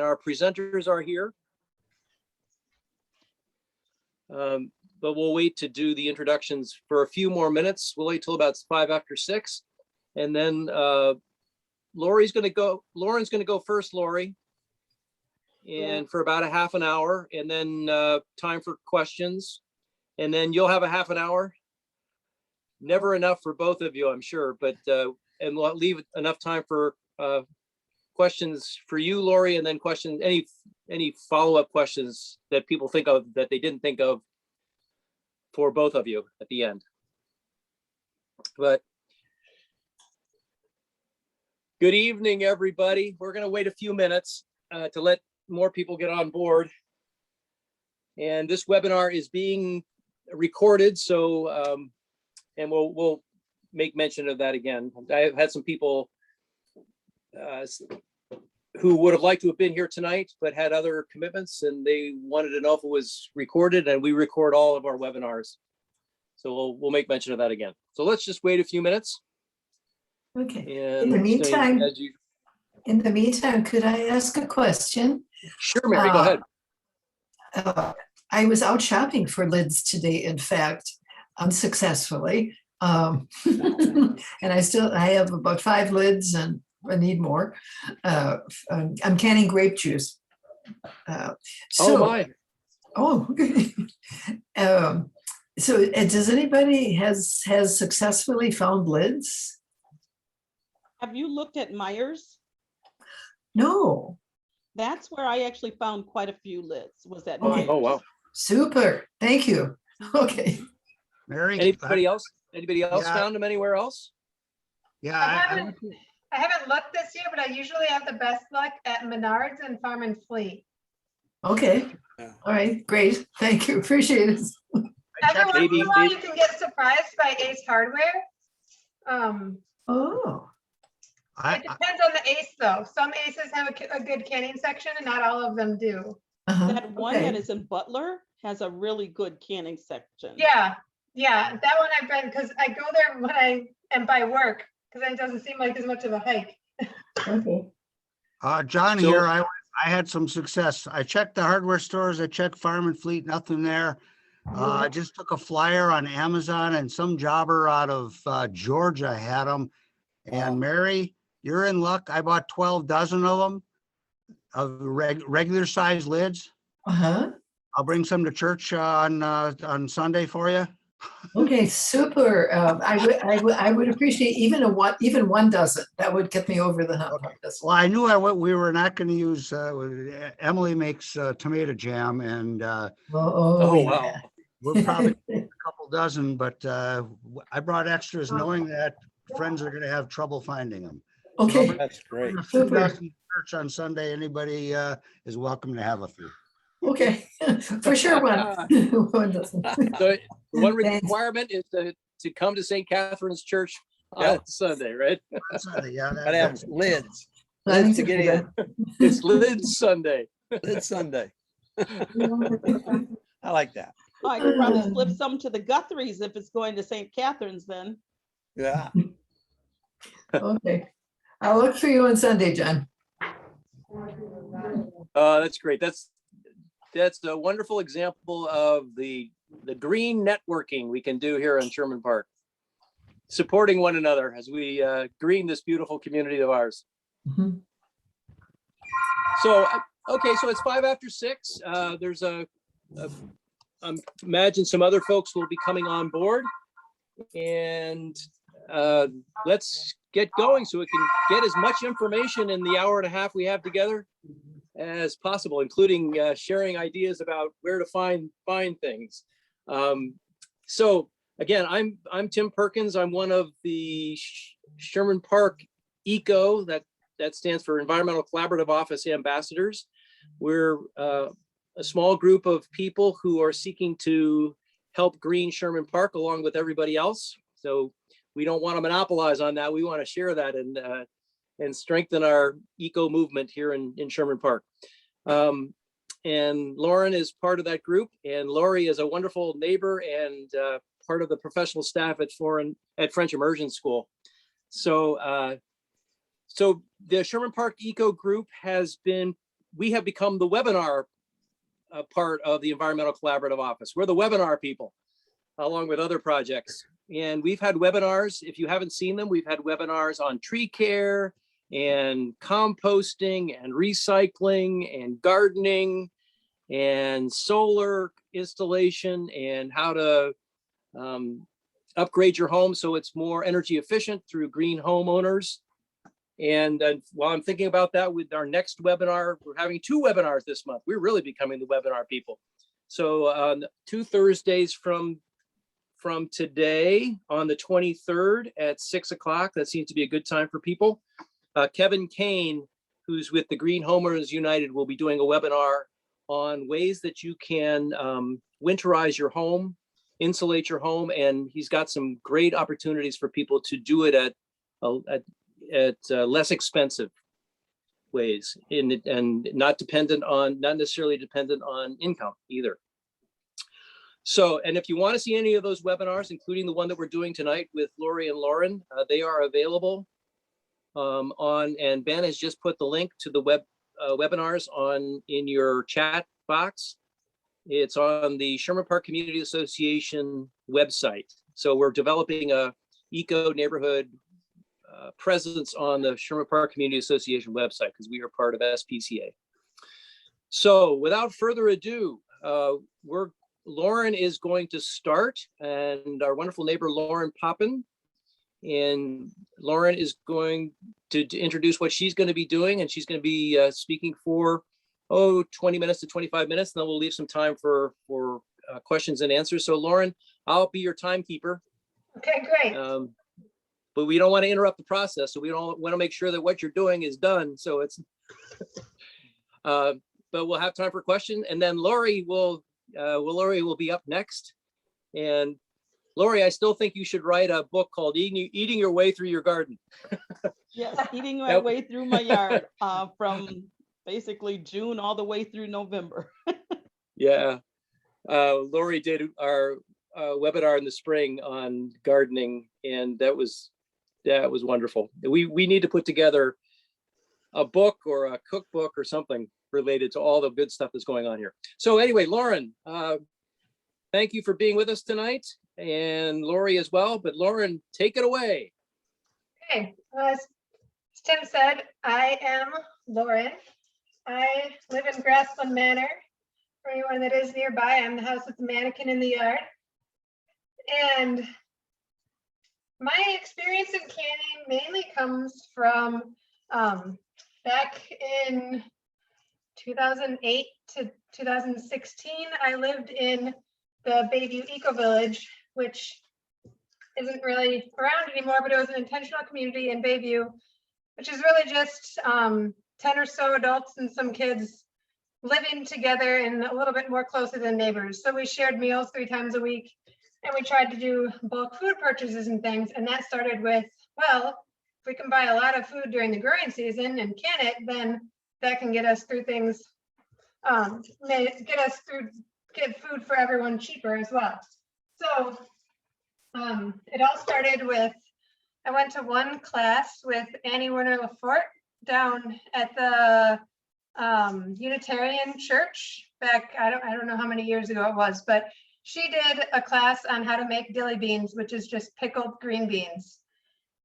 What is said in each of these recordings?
our presenters are here. But we'll wait to do the introductions for a few more minutes. We'll wait till about 6:05, and then Lori's going to go. Lauren's going to go first, Lori, and for about a half an hour, and then time for questions, and then you'll have a half an hour. Never enough for both of you, I'm sure, but and we'll leave enough time for questions for you, Lori, and then questions, any follow-up questions that people think of that they didn't think of for both of you at the end. But good evening, everybody. We're going to wait a few minutes to let more people get on board. And this webinar is being recorded, so and we'll make mention of that again. I've had some people who would have liked to have been here tonight, but had other commitments, and they wanted to know if it was recorded, and we record all of our webinars. So we'll make mention of that again. So let's just wait a few minutes. Okay. And in the meantime, could I ask a question? Sure, Mary, go ahead. I was out shopping for lids today, in fact, unsuccessfully. And I have about 5 lids and I need more. I'm canning grape juice. Oh my. Oh, okay. So does anybody has successfully found lids? Have you looked at Myers? No. That's where I actually found quite a few lids, was at Okay. Myers. Oh, wow. Super. Thank you. Okay. Mary, Anybody else? Anybody else Yeah. found them anywhere else? yeah, I haven't looked this year, but I usually have the best luck at Menards and Farm and Fleet. Okay. All right. Great. Thank you. Appreciate it. Every once Maybe- in a while, you can get surprised by Ace Hardware. Oh. I, It depends on the Ace, though. Some Aces have a good canning section, and not all of them do. That one Okay. that is in Butler has a really good canning section. Yeah, that one I've been, because I go there when I am by work, because it doesn't seem like as much of a hike. Okay. John So- here, I had some success. I checked the hardware stores, I checked Farm and Fleet, nothing there. I just took a flyer on Amazon and some jobber out of Georgia had them. And Mary, you're in luck. I bought 12 dozen of them, of regular size lids. Uh-huh. I'll bring some to church on Sunday for you. Okay, super. I would appreciate even one dozen. That would get me over the hump. Well, I knew we were not going to use, Emily makes tomato jam and Oh, wow. yeah. we'll probably a couple dozen, but I brought extras knowing that friends are going to have trouble finding them. Okay. That's great. A few Super. dozen to church on Sunday. Anybody is welcome to have a few. Okay. For sure one. One dozen. So one Thanks. requirement is to come to St. Catherine's Church on Sunday, right? On Sunday, yeah. Gotta have lids. Planning Lids to to get do in. It's Lid Sunday. It's Sunday. that. I like that. I could probably slip some to the Guthries if it's going to St. Catharines then. Yeah. Okay. I'll look for you on Sunday, John. That's great. That's a wonderful example of the green networking we can do here in Sherman Park, supporting one another as we green this beautiful community of ours. Mhm. So, okay, so it's 6:05. There's imagine some other folks will be coming on board, and let's get going so we can get as much information in the hour and a half we have together as possible, including sharing ideas about where to find things. So again, I'm Tim Perkins. I'm one of the Sherman Park ECO, that stands for Environmental Collaborative Office Ambassadors. We're a small group of people who are seeking to help green Sherman Park along with everybody else. So we don't want to monopolize on that. We want to share that and strengthen our eco movement here in Sherman Park. And Lauren is part of that group, and Lori is a wonderful neighbor and part of the professional staff at French Immersion School. So, so the Sherman Park Eco Group has been we have become the webinar part of the Environmental Collaborative Office. We're the webinar people, along with other projects. And we've had webinars. If you haven't seen them, we've had webinars on tree care and composting and recycling and gardening and solar installation and how to upgrade your home so it's more energy efficient through green homeowners. And while I'm thinking about that, with our next webinar, we're having 2 webinars this month. We're really becoming the webinar people. So 2 Thursdays from today on the 23rd at 6 o'clock. That seems to be a good time for people. Kevin Kane, who's with the Green Homeowners United, will be doing a webinar on ways that you can winterize your home, insulate your home, and he's got some great opportunities for people to do it at less expensive ways, and not necessarily dependent on income either. So, and if you want to see any of those webinars, including the one that we're doing tonight with Lori and Lauren, they are available and Ben has just put the link to the webinars in your chat box. It's on the Sherman Park Community Association website. So we're developing a eco neighborhood presence on the Sherman Park Community Association website because we are part of SPCA. So without further ado, Lauren is going to start, and our wonderful neighbor Lauren Poppin. And Lauren is going to introduce what she's going to be doing, and she's going to be speaking for 20 minutes to 25 minutes, and then we'll leave some time for questions and answers. So Lauren, I'll be your timekeeper. Okay, great. But we don't want to interrupt the process, so we don't want to make sure that what you're doing is done. So it's, but we'll have time for questions, and then Lori will be up next. And Lori, I still think you should write a book called Eating Your Way Through Your Garden. Yes, eating my way through my yard from basically June all the way through November. Yeah, Lori did our webinar in the spring on gardening, and that was wonderful. We need to put together a book or a cookbook or something related to all the good stuff that's going on here. So anyway, Lauren, thank you for being with us tonight, and Lori as well. But Lauren, take it away. Okay, as Tim said, I am Lauren. I live in Grassland Manor. For anyone that is nearby, I'm the house with the mannequin in the yard. And my experience in canning mainly comes from back in 2008 to 2016. I lived in the Bayview Eco Village, which isn't really around anymore, but it was an intentional community in Bayview, which is really just 10 or so adults and some kids living together and a little bit more closer than neighbors. So we shared meals 3 times a week, and we tried to do bulk food purchases and things. And that started with, well, if we can buy a lot of food during the growing season and can it, then that can get us through things, get food for everyone cheaper as well. So it all started with, I went to one class with Annie Werner Lafort down at the Unitarian Church back, I don't know how many years ago it was, but she did a class on how to make dilly beans, which is just pickled green beans.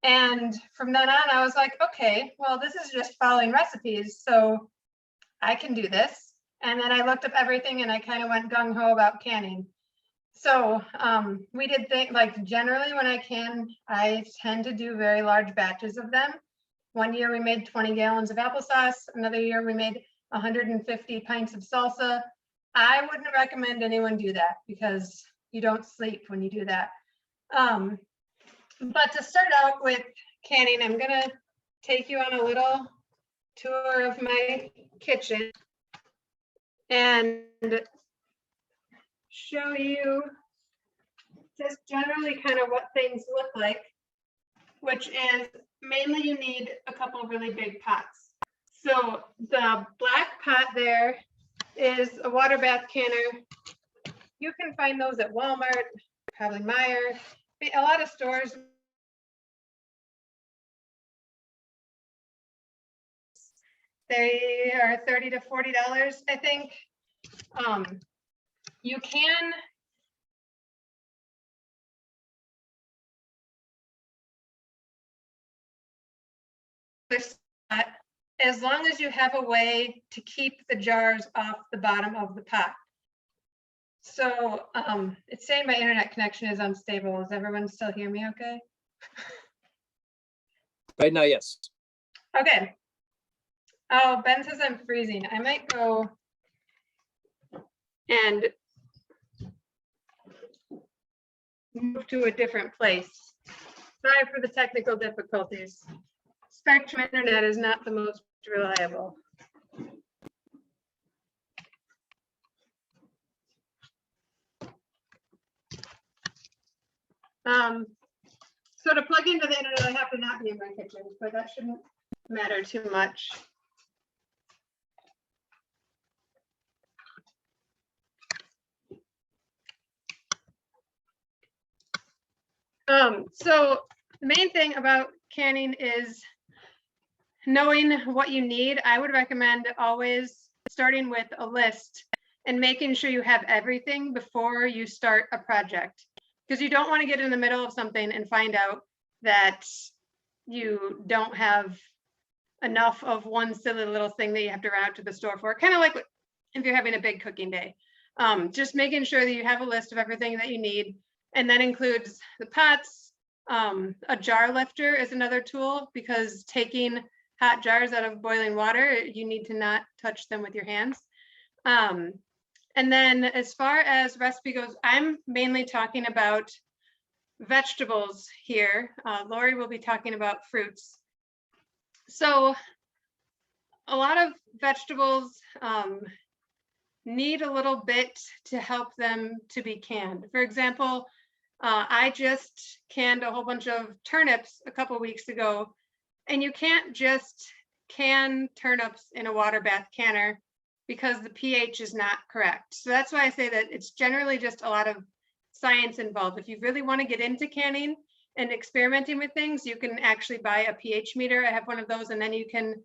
And from then on, I was like, okay, well, this is just following recipes, so I can do this. And then I looked up everything and I kind of went gung-ho about canning. So we did think, like, generally when I can, I tend to do very large batches of them. One year we made 20 gallons of applesauce. Another year we made 150 pints of salsa. I wouldn't recommend anyone do that because you don't sleep when you do that. But to start out with canning, I'm gonna take you on a little tour of my kitchen and show you just generally kind of what things look like, which is mainly you need a couple of really big pots. So the black pot there is a water bath canner. You can find those at Walmart, probably Meijer, a lot of stores. They are $30 to $40, I think. You can as long as you have a way to keep the jars off the bottom of the pot. So it's saying my internet connection is unstable. Does everyone still hear me okay? Right now, yes. Okay. Oh, Ben says I'm freezing. I might go and move to a different place. Sorry for the technical difficulties. Spectrum internet is not the most reliable. So to plug into the internet, I have to not be in my kitchen, but that shouldn't matter too much. So the main thing about canning is knowing what you need. I would recommend always starting with a list and making sure you have everything before you start a project, because you don't want to get in the middle of something and find out that you don't have enough of one silly little thing that you have to run out to the store for. Kind of like if you're having a big cooking day. Just making sure that you have a list of everything that you need, and that includes the pots. A jar lifter is another tool, because taking hot jars out of boiling water, you need to not touch them with your hands. And then as far as recipe goes, I'm mainly talking about vegetables here. Lori will be talking about fruits. So a lot of vegetables need a little bit to help them to be canned. For example, I just canned a whole bunch of turnips a couple weeks ago, and you can't just can turnips in a water bath canner because the pH is not correct. So that's why I say that it's generally just a lot of science involved. If you really want to get into canning and experimenting with things, you can actually buy a pH meter. I have one of those, and then you can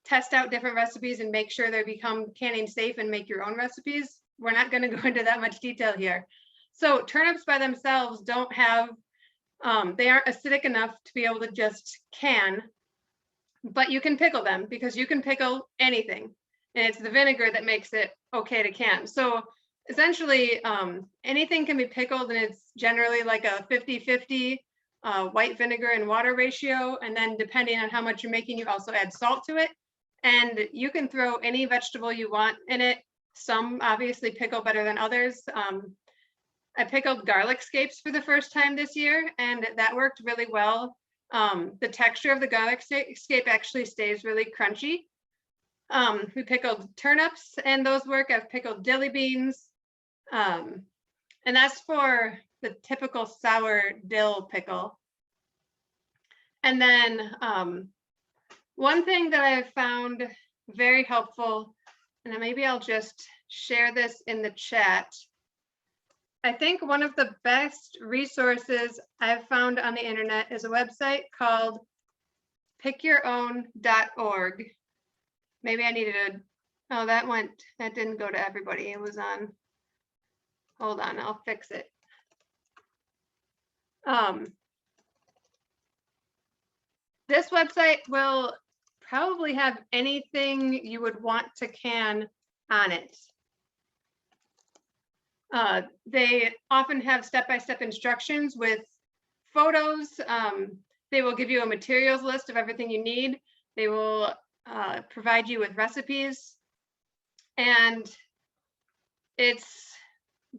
test out different recipes and make sure they become canning safe and make your own recipes. We're not going to go into that much detail here. So turnips by themselves don't have, they aren't acidic enough to be able to just can, but you can pickle them, because you can pickle anything. And it's the vinegar that makes it okay to can. So essentially anything can be pickled, and it's generally like a 50-50 white vinegar and water ratio. And then depending on how much you're making, you also add salt to it. And you can throw any vegetable you want in it. Some obviously pickle better than others. I pickled garlic scapes for the first time this year, and that worked really well. The texture of the garlic scape actually stays really crunchy. We pickled turnips, and those work. I've pickled dilly beans, and that's for the typical sour dill pickle. And then one thing that I've found very helpful, and maybe I'll just share this in the chat. I think one of the best resources I've found on the internet is a website called pickyourown.org. Maybe I needed a, oh, that didn't go to everybody. It was on, hold on, I'll fix it. This website will probably have anything you would want to can on it. They often have step-by-step instructions with photos. They will give you a materials list of everything you need. They will provide you with recipes. And it's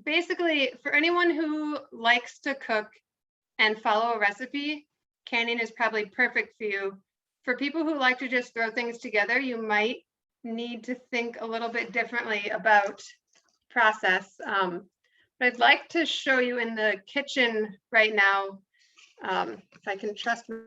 basically for anyone who likes to cook and follow a recipe, canning is probably perfect for you. For people who like to just throw things together, you might need to think a little bit differently about process. But I'd like to show you in the kitchen right now, if I can trust me.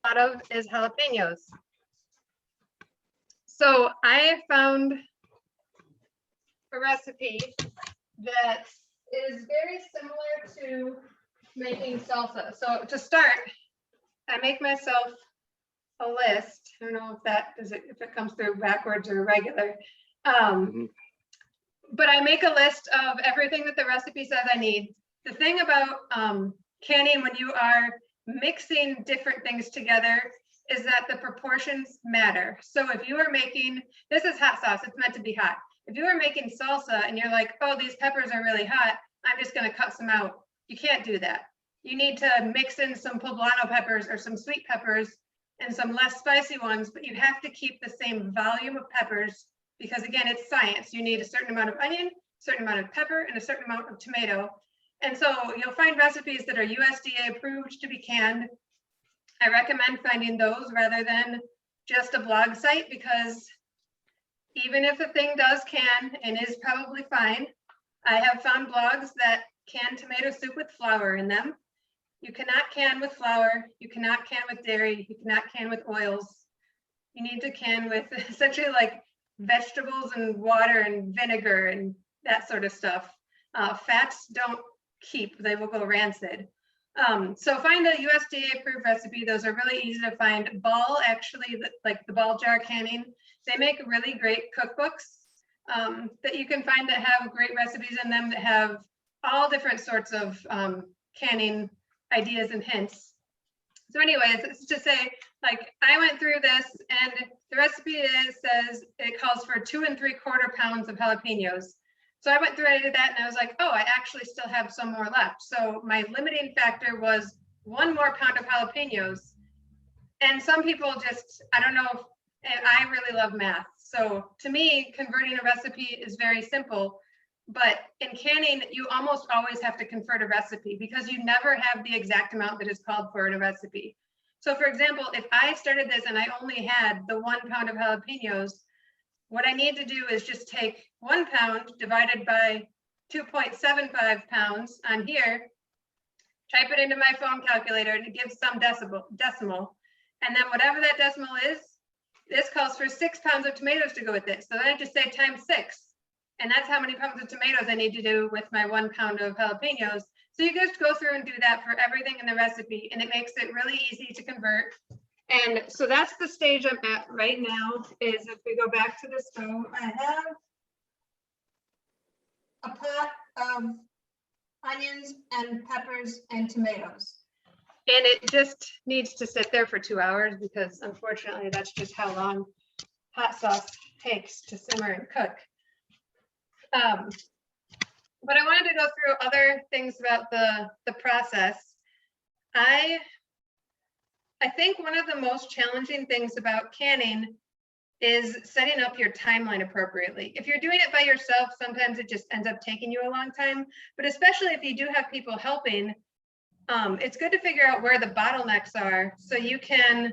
Lot of is jalapenos. So I found a recipe that is very similar to making salsa. So to start, I make myself a list. I don't know if that does it, if it comes through backwards or regular. But I make a list of everything that the recipe says I need. The thing about canning when you are mixing different things together is that the proportions matter. So if you are making, this is hot sauce, it's meant to be hot. If you are making salsa and you're like, oh, these peppers are really hot, I'm just gonna cut some out. You can't do that. You need to mix in some poblano peppers or some sweet peppers and some less spicy ones, but you have to keep the same volume of peppers because again, it's science. You need a certain amount of onion, a certain amount of pepper, and a certain amount of tomato. And so you'll find recipes that are USDA approved to be canned. I recommend finding those rather than just a blog site because even if the thing does can and is probably fine, I have found blogs that can tomato soup with flour in them. You cannot can with flour, you cannot can with dairy, you cannot can with oils. You need to can with essentially like vegetables and water and vinegar and that sort of stuff. Fats don't keep, they will go rancid. So find a USDA approved recipe. Those are really easy to find. Ball, actually, like the Ball Jar Canning, they make really great cookbooks that you can find that have great recipes in them that have all different sorts of canning ideas and hints. So anyways, it's to say, like, I went through this and the recipe says it calls for 2 3/4 pounds of jalapenos. So I went through, I did that, and I was like, oh, I actually still have some more left. So my limiting factor was 1 more pound of jalapenos. And some people just, I don't know, I really love math. So to me, converting a recipe is very simple. But in canning, you almost always have to convert a recipe because you never have the exact amount that is called for in a recipe. So for example, if I started this and I only had the 1 pound of jalapenos, what I need to do is just take 1 pound divided by 2.75 pounds on here, type it into my phone calculator and it gives some decimal. And then whatever that decimal is, this calls for 6 pounds of tomatoes to go with it. So then I just say times 6. And that's how many pounds of tomatoes I need to do with my 1 pound of jalapenos. So you just go through and do that for everything in the recipe and it makes it really easy to convert. And so that's the stage I'm at right now is if we go back to the stove, I have a pot of onions and peppers and tomatoes. And it just needs to sit there for 2 hours because unfortunately that's just how long hot sauce takes to simmer and cook. But I wanted to go through other things about the process. I think one of the most challenging things about canning is setting up your timeline appropriately. If you're doing it by yourself, sometimes it just ends up taking you a long time, but especially if you do have people helping, it's good to figure out where the bottlenecks are so you can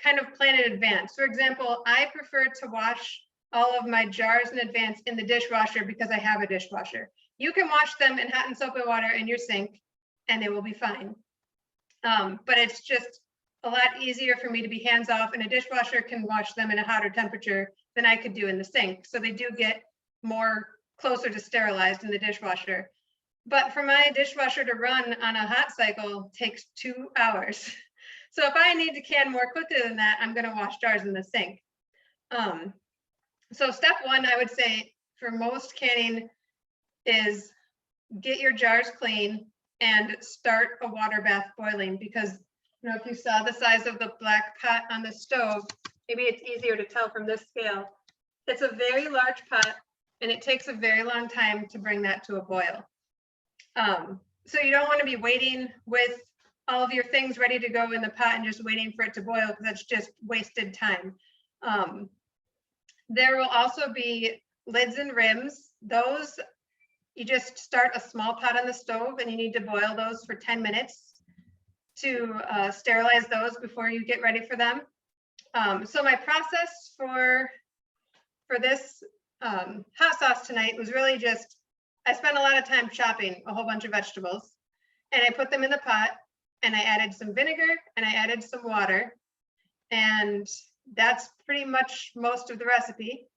kind of plan in advance. For example, I prefer to wash all of my jars in advance in the dishwasher because I have a dishwasher. You can wash them in hot and soap and water in your sink and they will be fine. But it's just a lot easier for me to be hands off, and a dishwasher can wash them in a hotter temperature than I could do in the sink. So they do get more closer to sterilized in the dishwasher. But for my dishwasher to run on a hot cycle takes 2 hours. So if I need to can more quickly than that, I'm gonna wash jars in the sink. So step 1, I would say for most canning is get your jars clean and start a water bath boiling because, you know, if you saw the size of the black pot on the stove, maybe it's easier to tell from this scale. It's a very large pot and it takes a very long time to bring that to a boil. So you don't want to be waiting with all of your things ready to go in the pot and just waiting for it to boil because that's just wasted time. There will also be lids and rims. Those, you just start a small pot on the stove and you need to boil those for 10 minutes to sterilize those before you get ready for them. So my process for this hot sauce tonight was really just, I spent a lot of time chopping a whole bunch of vegetables and I put them in the pot and I added some vinegar and I added some water. And that's pretty much most of the recipe.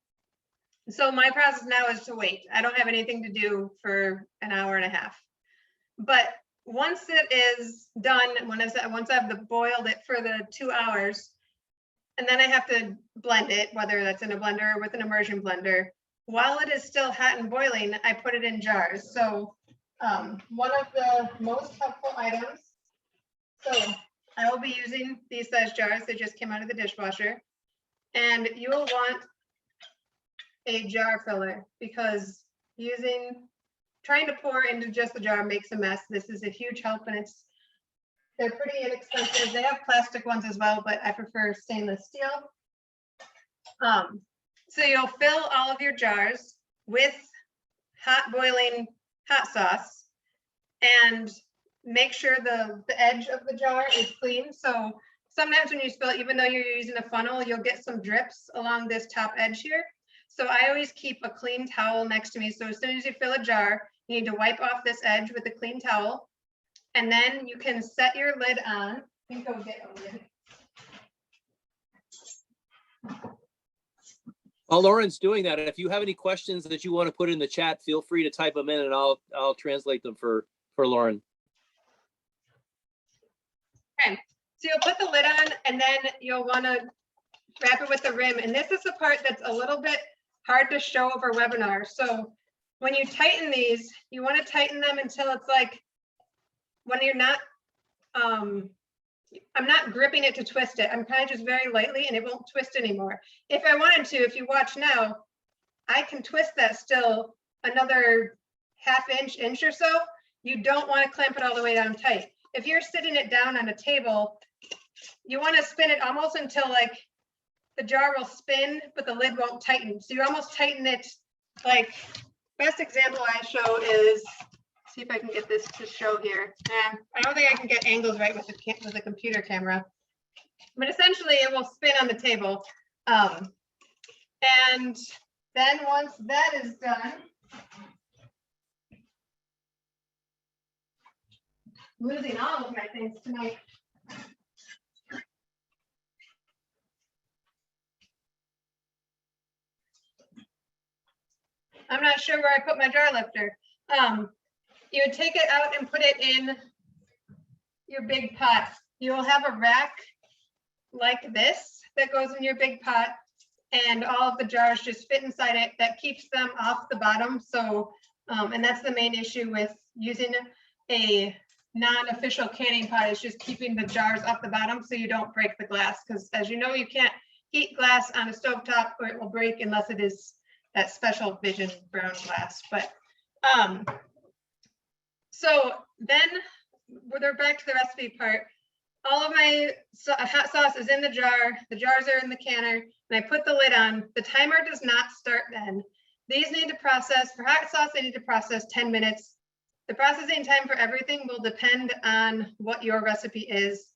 So my process now is to wait. I don't have anything to do for an hour and a half. But once it is done, once I've boiled it for the 2 hours, and then I have to blend it, whether that's in a blender or with an immersion blender. While it is still hot and boiling, I put it in jars. So one of the most helpful items, so I will be using these size jars. They just came out of the dishwasher. And you will want a jar filler because trying to pour into just the jar makes a mess. This is a huge help, and they're pretty inexpensive. They have plastic ones as well, but I prefer stainless steel. So you'll fill all of your jars with boiling hot sauce, and make sure the edge of the jar is clean. So sometimes when you spill it, even though you're using a funnel, you'll get some drips along this top edge here. So I always keep a clean towel next to me. So as soon as you fill a jar, you need to wipe off this edge with a clean towel. And then you can set your lid on. I think I'll get a lid. While Lauren's doing that, if you have any questions that you want to put in the chat, feel free to type them in and I'll translate them for Lauren. Okay, so you'll put the lid on and then you'll want to wrap it with the rim. And this is the part that's a little bit hard to show over webinar. So when you tighten these, you want to tighten them until it's like, when you're not, I'm not gripping it to twist it. I'm kind of just very lightly and it won't twist anymore. If I wanted to, if you watch now, I can twist that still another half inch or so. You don't want to clamp it all the way down tight. If you're sitting it down on a table, you want to spin it almost until like the jar will spin, but the lid won't tighten. So you almost tighten it. Like, best example I show is, see if I can get this to show here. I don't think I can get angles right with the computer camera, but essentially it will spin on the table. And then once that is done, losing all of my things tonight. I'm not sure where I put my jar lifter. You would take it out and put it in your big pot. You will have a rack like this that goes in your big pot, and all of the jars just fit inside it. That keeps them off the bottom. So, and that's the main issue with using a non-official canning pot, is just keeping the jars off the bottom so you don't break the glass. Because as you know, you can't heat glass on a stovetop or it will break unless it is that special vision brown glass. But so then we're back to the recipe part. All of my hot sauce is in the jar. The jars are in the canner, and I put the lid on. The timer does not start then. These need to process, for hot sauce, they need to process 10 minutes. The processing time for everything will depend on what your recipe is.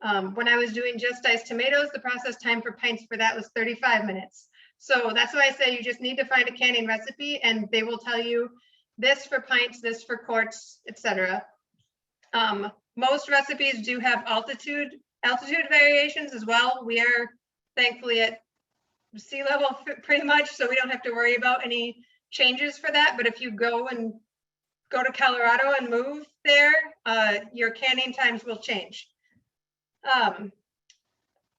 When I was doing just diced tomatoes, the process time for pints for that was 35 minutes. So that's why I say you just need to find a canning recipe, and they will tell you this for pints, this for quarts, etc. Most recipes do have altitude variations as well. We are thankfully at sea level pretty much, so we don't have to worry about any changes for that. But if you go to Colorado and move there, your canning times will change.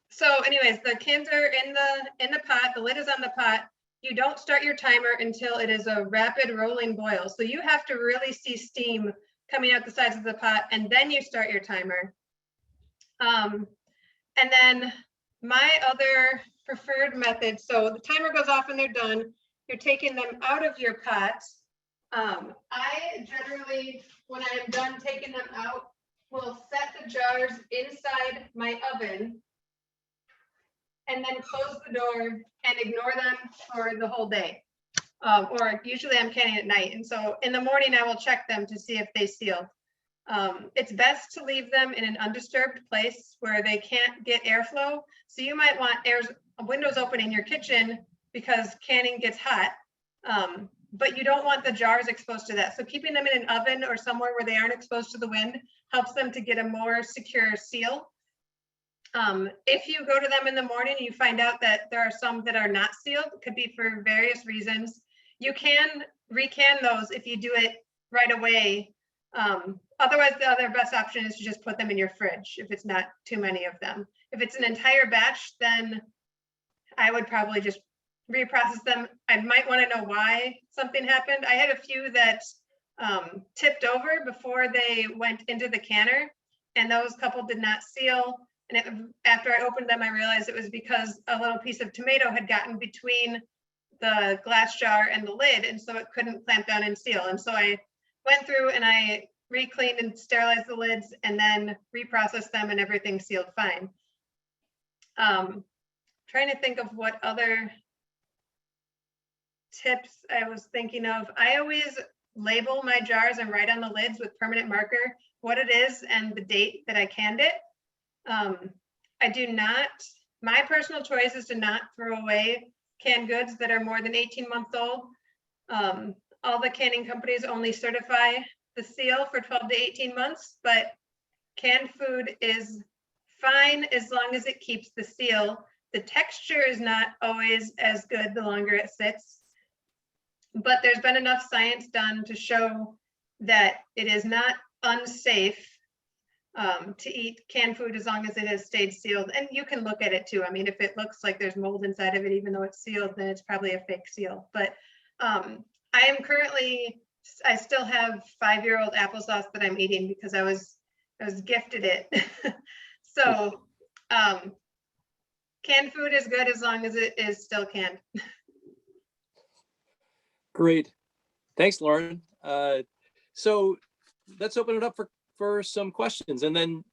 So anyways, the cans are in the pot, the lid is on the pot. You don't start your timer until it is a rapid rolling boil. So you have to really see steam coming out the sides of the pot, and then you start your timer. And then my other preferred method, so the timer goes off and they're done. You're taking them out of your pot. I generally, when I'm done taking them out, will set the jars inside my oven and then close the door and ignore them for the whole day. Or usually I'm canning at night. And so in the morning, I will check them to see if they seal. It's best to leave them in an undisturbed place where they can't get airflow. So you might want windows open in your kitchen because canning gets hot, but you don't want the jars exposed to that. So keeping them in an oven or somewhere where they aren't exposed to the wind helps them to get a more secure seal. If you go to them in the morning, you find out that there are some that are not sealed. It could be for various reasons. You can recan those if you do it right away. Otherwise, the other best option is to just put them in your fridge if it's not too many of them. If it's an entire batch, then I would probably just reprocess them. I might want to know why something happened. I had a few that tipped over before they went into the canner, and those couple did not seal. And after I opened them, I realized it was because a little piece of tomato had gotten between the glass jar and the lid, and so it couldn't clamp down and seal. And so I went through and I re-cleaned and sterilized the lids and then reprocessed them, and everything sealed fine. Trying to think of what other tips I was thinking of. I always label my jars and write on the lids with permanent marker what it is and the date that I canned it. I do not, my personal choice is to not throw away canned goods that are more than 18 months old. All the canning companies only certify the seal for 12 to 18 months, but canned food is fine as long as it keeps the seal. The texture is not always as good the longer it sits, but there's been enough science done to show that it is not unsafe to eat canned food as long as it has stayed sealed. And you can look at it too. I mean, if it looks like there's mold inside of it, even though it's sealed, then it's probably a fake seal. But I am currently, I still have 5-year-old applesauce that I'm eating because I was gifted it. So canned food is good as long as it is still canned. Great. Thanks, Lauren. So let's open it up for some questions. And then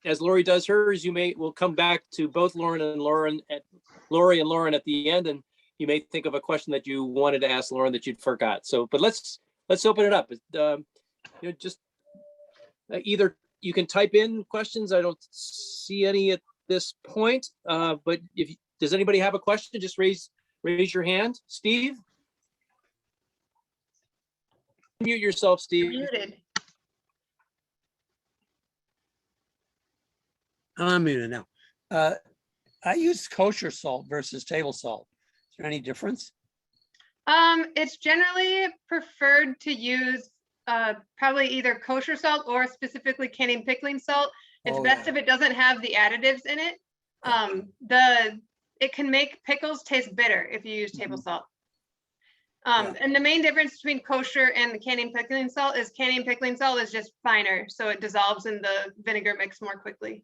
as Lori does hers, we'll come back to both Lori and Lauren at the end, and you may think of a question that you wanted to ask Lauren that you'd forgot. So, but let's open it up. Just either you can type in questions. I don't see any at this point, but does anybody have a question? Just raise your hand. Steve? Mute yourself, Steve. Muted. I'm muted now. I use kosher salt versus table salt. Is there any difference? It's generally preferred to use probably either kosher salt or specifically canning pickling salt. It's best if it doesn't have the additives in it. It can make pickles taste bitter if you use table salt. And the main difference between kosher and the canning pickling salt is canning pickling salt is just finer, so it dissolves in the vinegar mix more quickly.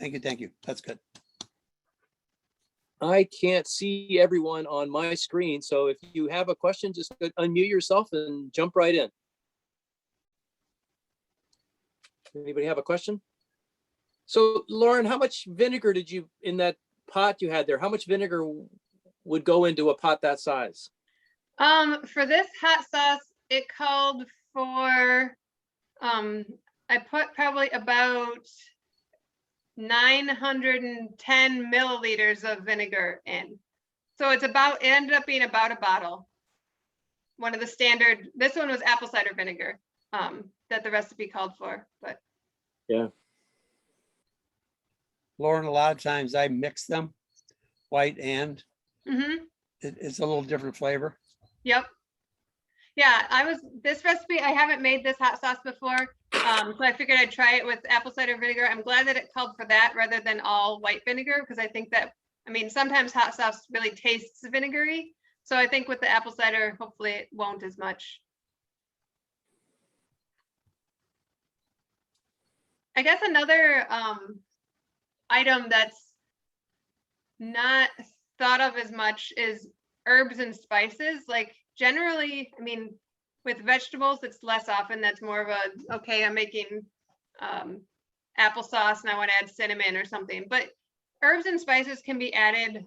Thank you. That's good. I can't see everyone on my screen, so if you have a question, just unmute yourself and jump right in. Anybody have a question? So Lauren, how much vinegar did you, in that pot you had there, how much vinegar would go into a pot that size? For this hot sauce, it called for, I put probably about 910 milliliters of vinegar in. So it ended up being about a bottle. One of the standard, this one was apple cider vinegar that the recipe called for, but. Yeah. Lauren, a lot of times I mix them, white and it's a little different flavor. Yep. Yeah, this recipe, I haven't made this hot sauce before. So I figured I'd try it with apple cider vinegar. I'm glad that it called for that rather than all white vinegar, because I think that, sometimes hot sauce really tastes vinegary. So I think with the apple cider, hopefully it won't as much. I guess another item that's not thought of as much is herbs and spices. Like generally, with vegetables, it's less often. That's more of a, okay, I'm making applesauce and I want to add cinnamon or something. But herbs and spices can be added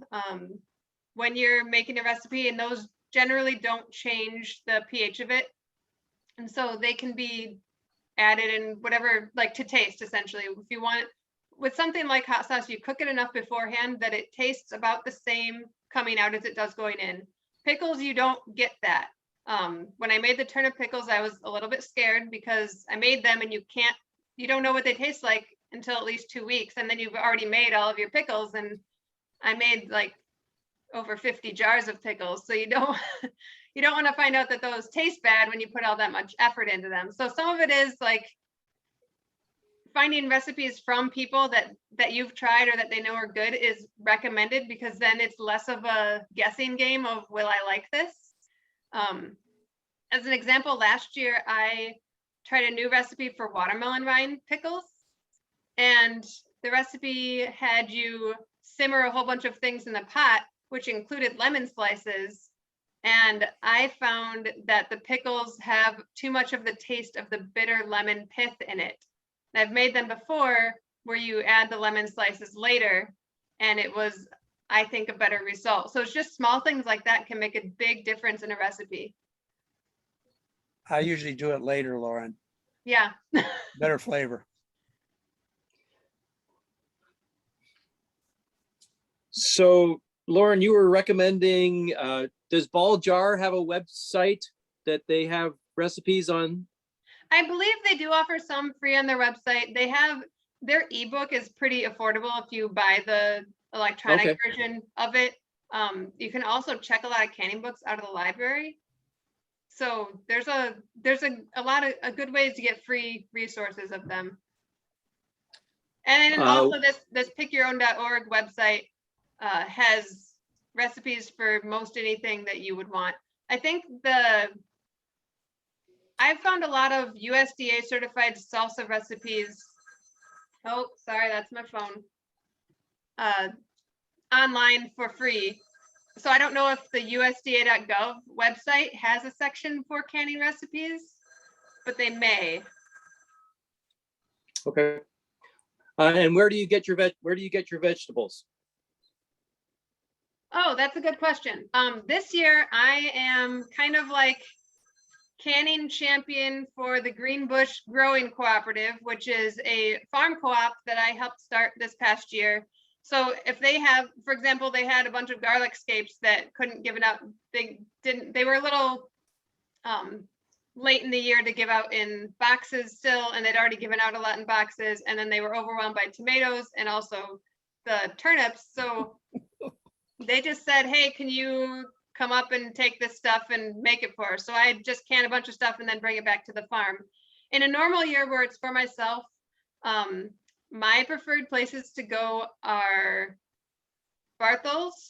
when you're making a recipe, and those generally don't change the pH of it. And so they can be added in whatever, like to taste, essentially. If you want, with something like hot sauce, you cook it enough beforehand that it tastes about the same coming out as it does going in. Pickles, you don't get that. When I made the turnip pickles, I was a little bit scared because I made them and you don't know what they taste like until at least 2 weeks, and then you've already made all of your pickles. And I made like over 50 jars of pickles. So you don't you don't want to find out that those taste bad when you put all that much effort into them. So some of it is like finding recipes from people that you've tried or that they know are good is recommended, because then it's less of a guessing game of, will I like this? As an example, last year I tried a new recipe for watermelon rind pickles, and the recipe had you simmer a whole bunch of things in the pot, which included lemon slices. And I found that the pickles have too much of the taste of the bitter lemon pith in it. And I've made them before where you add the lemon slices later, and it was, I think, a better result. So it's just small things like that can make a big difference in a recipe. I usually do it later, Lauren. Yeah. Better flavor. So Lauren, you were recommending, does Ball Jar have a website that they have recipes on? I believe they do offer some free on their website. They have, their ebook is pretty affordable if you buy the electronic version of it. You can also check a lot of canning books out of the library. So there's a lot of good ways to get free resources of them. And then also this pickyourown.org website has recipes for most anything that you would want. I think I've found a lot of USDA certified salsa recipes. Oh, sorry, that's my phone. Online for free. So I don't know if the USDA.gov website has a section for canning recipes, but they may. Okay. And where do you get your vegetables? Oh, that's a good question. This year I am kind of like canning champion for the Green Bush Growing Cooperative, which is a farm co-op that I helped start this past year. So if they have, for example, they had a bunch of garlic scapes that couldn't give it out. They were a little late in the year to give out in boxes still, and they'd already given out a lot in boxes. And then they were overwhelmed by tomatoes and also the turnips. So they just said, hey, can you come up and take this stuff and make it for us? So I just can a bunch of stuff and then bring it back to the farm. In a normal year where it's for myself, my preferred places to go are Barthel's,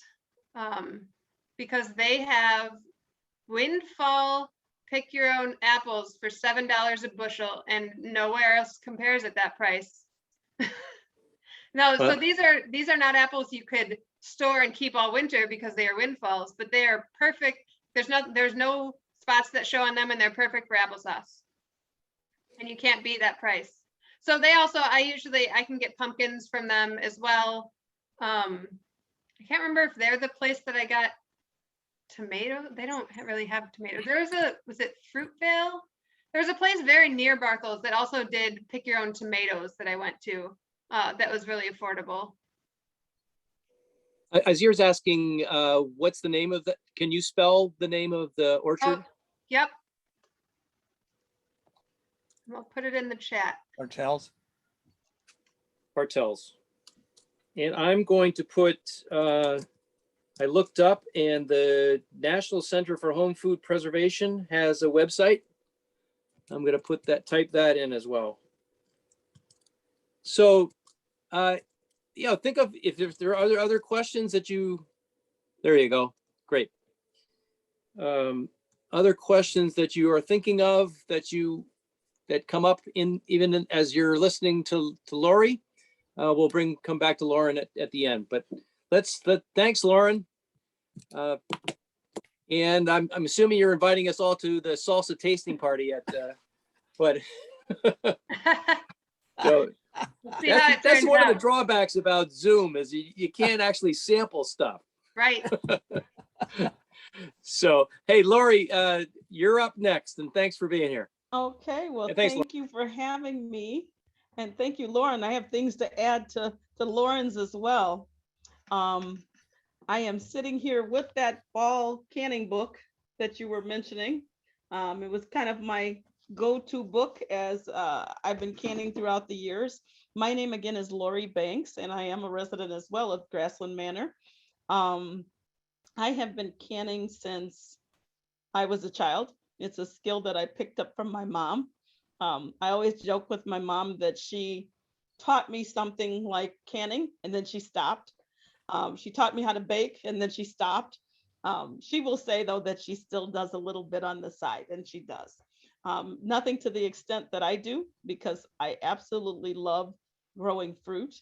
because they have windfall pick your own apples for $7 a bushel, and nowhere else compares at that price. No, so these are not apples you could store and keep all winter because they are windfalls, but they are perfect. There's no spots that show on them, and they're perfect for applesauce. And you can't beat that price. So they also, I can get pumpkins from them as well. I can't remember if they're the place that I got tomato. They don't really have tomatoes. Was it Fruitvale? There's a place very near Barthel's that also did pick your own tomatoes that I went to. That was really affordable. Azir's asking, what's the name of can you spell the name of the orchard? Oh, yep. I'll put it in the chat. Bartels. And I'm going to put, I looked up, and the National Center for Home Food Preservation has a website. I'm going to type that in as well. So, think of if there are other questions that there you go. Great. Other questions that you are thinking of that come up even as you're listening to Lori, we'll come back to Lauren at the end. But thanks, Lauren. And I'm assuming you're inviting us all to the salsa tasting party so that's one of the drawbacks about Zoom is you can't actually sample stuff. Right. So, hey, Lori, you're up next, and thanks for being here. Okay, well, thanks, thank you for having me. And thank you, Lauren. I have things to add to Lauren's as well. I am sitting here with that fall canning book that you were mentioning. It was kind of my go-to book as I've been canning throughout the years. My name again is Lori Banks, and I am a resident as well of Grassland Manor. Um, I have been canning since I was a child. It's a skill that I picked up from my mom. I always joke with my mom that she taught me something like canning and then she stopped. She taught me how to bake and then she stopped. She will say, though, that she still does a little bit on the side, and she does. Nothing to the extent that I do, because I absolutely love growing fruit.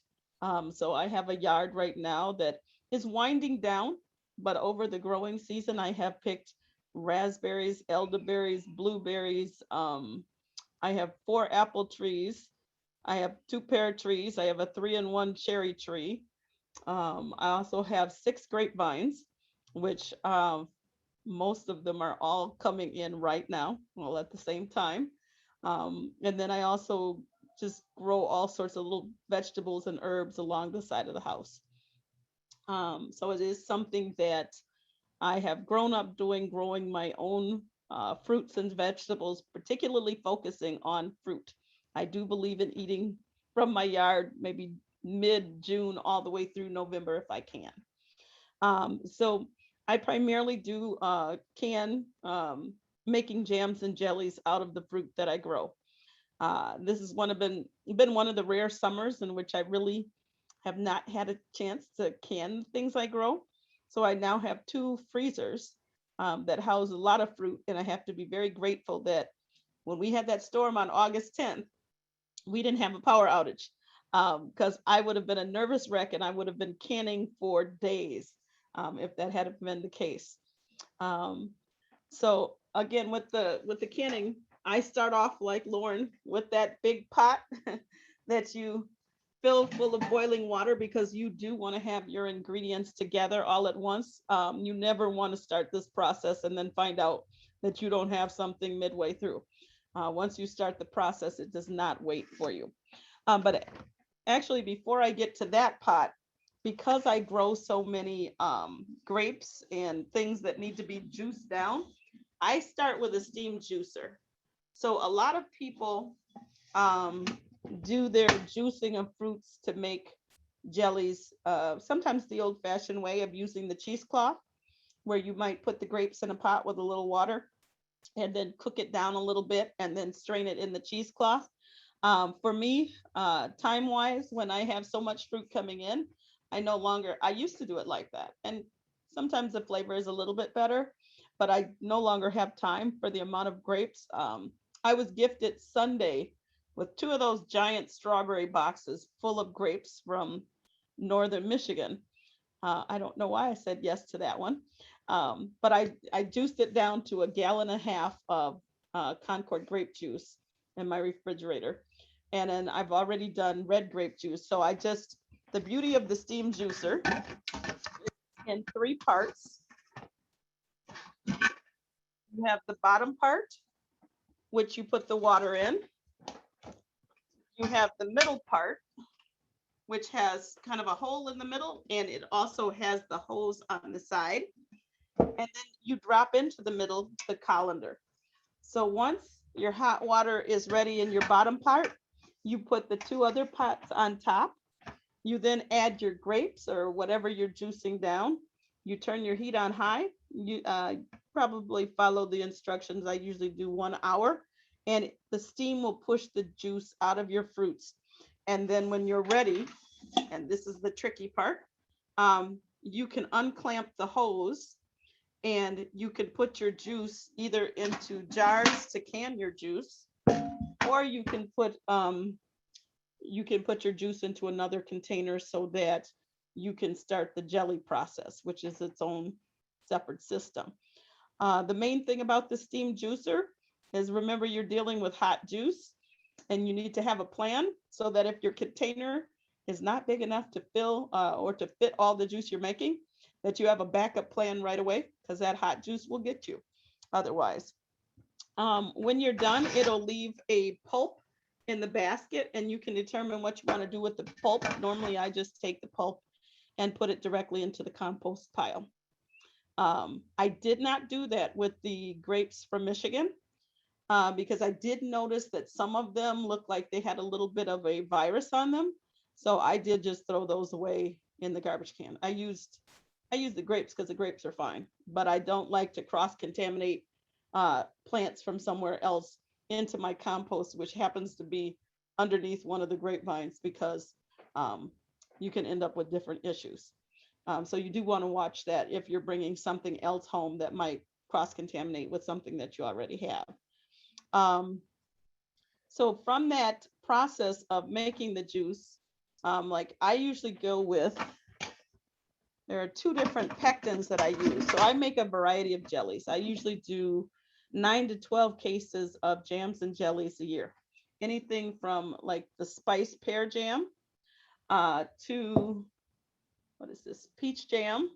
So I have a yard right now that is winding down, but over the growing season, I have picked raspberries, elderberries, blueberries. I have 4 apple trees. I have 2 pear trees. I have a 3-in-1 cherry tree. I also have 6 grapevines, which most of them are all coming in right now, all at the same time. And then I also just grow all sorts of little vegetables and herbs along the side of the house. So it is something that I have grown up doing, growing my own fruits and vegetables, particularly focusing on fruit. I do believe in eating from my yard, maybe mid-June all the way through November if I can. So I primarily do can making jams and jellies out of the fruit that I grow. This has been one of the rare summers in which I really have not had a chance to can things I grow. So I now have 2 freezers that house a lot of fruit, and I have to be very grateful that when we had that storm on August 10th, we didn't have a power outage, because I would have been a nervous wreck and I would have been canning for days if that had been the case. Um, so again, with the canning, I start off like Lauren with that big pot that you fill full of boiling water, because you do want to have your ingredients together all at once. You never want to start this process and then find out that you don't have something midway through. Once you start the process, it does not wait for you. But actually, before I get to that pot, because I grow so many grapes and things that need to be juiced down, I start with a steam juicer. So a lot of people do their juicing of fruits to make jellies, sometimes the old fashioned way of using the cheesecloth, where you might put the grapes in a pot with a little water and then cook it down a little bit and then strain it in the cheesecloth. For me, time wise, when I have so much fruit coming in, I used to do it like that. And sometimes the flavor is a little bit better, but I no longer have time for the amount of grapes. I was gifted Sunday with 2 of those giant strawberry boxes full of grapes from northern Michigan. I don't know why I said yes to that one. But I juiced it down to 1.5 gallons of Concord grape juice in my refrigerator. And then I've already done red grape juice. So the beauty of the steam juicer in 3 parts. You have the bottom part, which you put the water in. You have the middle part, which has kind of a hole in the middle, and it also has the hose on the side. And then you drop into the middle the colander. So once your hot water is ready in your bottom part, you put the 2 other pots on top. You then add your grapes or whatever you're juicing down. You turn your heat on high. You probably follow the instructions. I usually do 1 hour, and the steam will push the juice out of your fruits. And then when you're ready, and this is the tricky part, you can unclamp the hose and you can put your juice either into jars to can your juice, or you can put your juice into another container so that you can start the jelly process, which is its own separate system. The main thing about the steam juicer is, remember, you're dealing with hot juice, and you need to have a plan so that if your container is not big enough to fill or to fit all the juice you're making, that you have a backup plan right away, because that hot juice will get you otherwise. When you're done, it'll leave a pulp in the basket, and you can determine what you want to do with the pulp. Normally, I just take the pulp and put it directly into the compost pile. I did not do that with the grapes from Michigan. because I did notice that some of them looked like they had a little bit of a virus on them. So I did just throw those away in the garbage can. I used the grapes because the grapes are fine, but I don't like to cross contaminate plants from somewhere else into my compost, which happens to be underneath one of the grapevines, because you can end up with different issues. So you do want to watch that if you're bringing something else home that might cross contaminate with something that you already have. So from that process of making the juice, like I usually go with, there are 2 different pectins that I use. So I make a variety of jellies. I usually do 9 to 12 cases of jams and jellies a year. Anything from like the spice pear jam to, what is this, peach jam,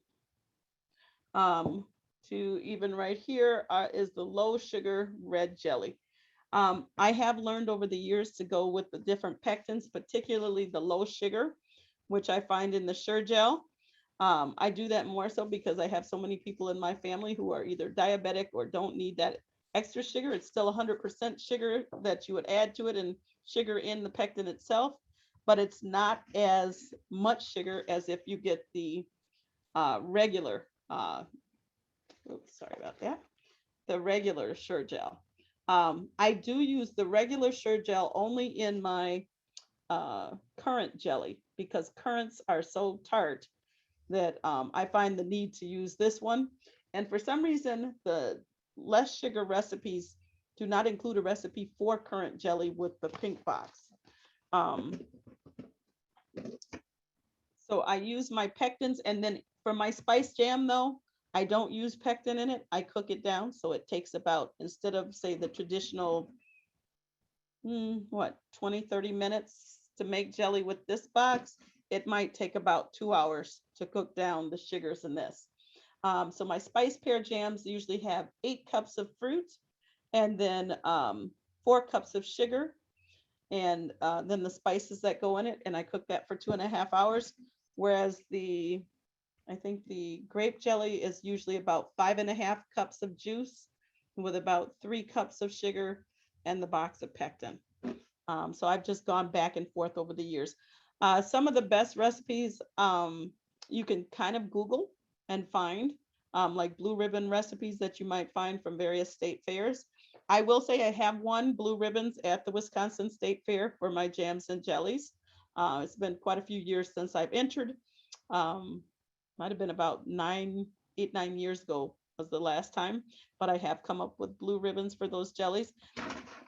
to even right here is the low sugar red jelly. I have learned over the years to go with the different pectins, particularly the low sugar, which I find in the Sure-Gel. I do that more so because I have so many people in my family who are either diabetic or don't need that extra sugar. It's still 100% sugar that you would add to it, and sugar in the pectin itself, but it's not as much sugar as if you get the regular, sorry about that, the regular Sure-Gel. I do use the regular Sure-Gel only in my currant jelly, because currants are so tart that I find the need to use this one. And for some reason, the less sugar recipes do not include a recipe for currant jelly with the pink box. So I use my pectins, and then for my spice jam though, I don't use pectin in it. I cook it down. So it takes about, instead of say the traditional, 20, 30 minutes to make jelly with this box, it might take about 2 hours to cook down the sugars in this. So my spice pear jams usually have 8 cups of fruit, and then 4 cups of sugar, and then the spices that go in it. And I cook that for 2.5 hours. Whereas I think the grape jelly is usually about 5.5 cups of juice with about 3 cups of sugar and the box of pectin. So I've just gone back and forth over the years. Some of the best recipes you can kind of Google and find, like blue ribbon recipes that you might find from various state fairs. I will say I have won blue ribbons at the Wisconsin State Fair for my jams and jellies. It's been quite a few years since I've entered. Might have been about 9 years ago was the last time, but I have come up with blue ribbons for those jellies.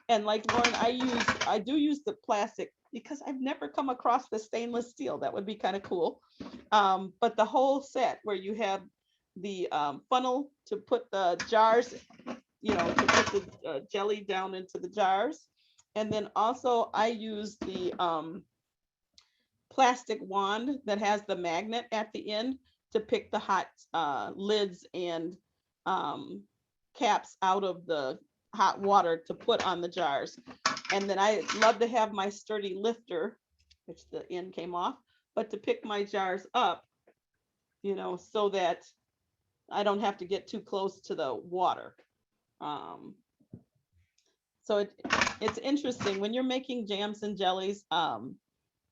And like Lauren, I do use the plastic because I've never come across the stainless steel. That would be kind of cool. But the whole set where you have the funnel to put the jars, to put the jelly down into the jars. And then also I use the plastic wand that has the magnet at the end to pick the hot lids and caps out of the hot water to put on the jars. And then I love to have my sturdy lifter, which the end came off, but to pick my jars up, so that I don't have to get too close to the water. So it's interesting when you're making jams and jellies.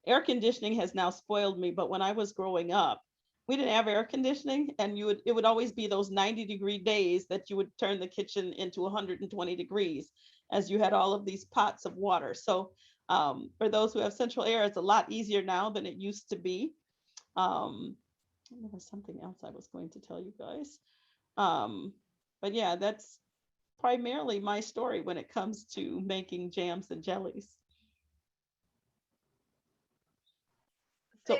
Air conditioning has now spoiled me, but when I was growing up, we didn't have air conditioning, and it would always be those 90-degree days that you would turn the kitchen into 120 degrees, as you had all of these pots of water. So for those who have central air, it's a lot easier now than it used to be. There was something else I was going to tell you guys. But yeah, that's primarily my story when it comes to making jams and jellies. So,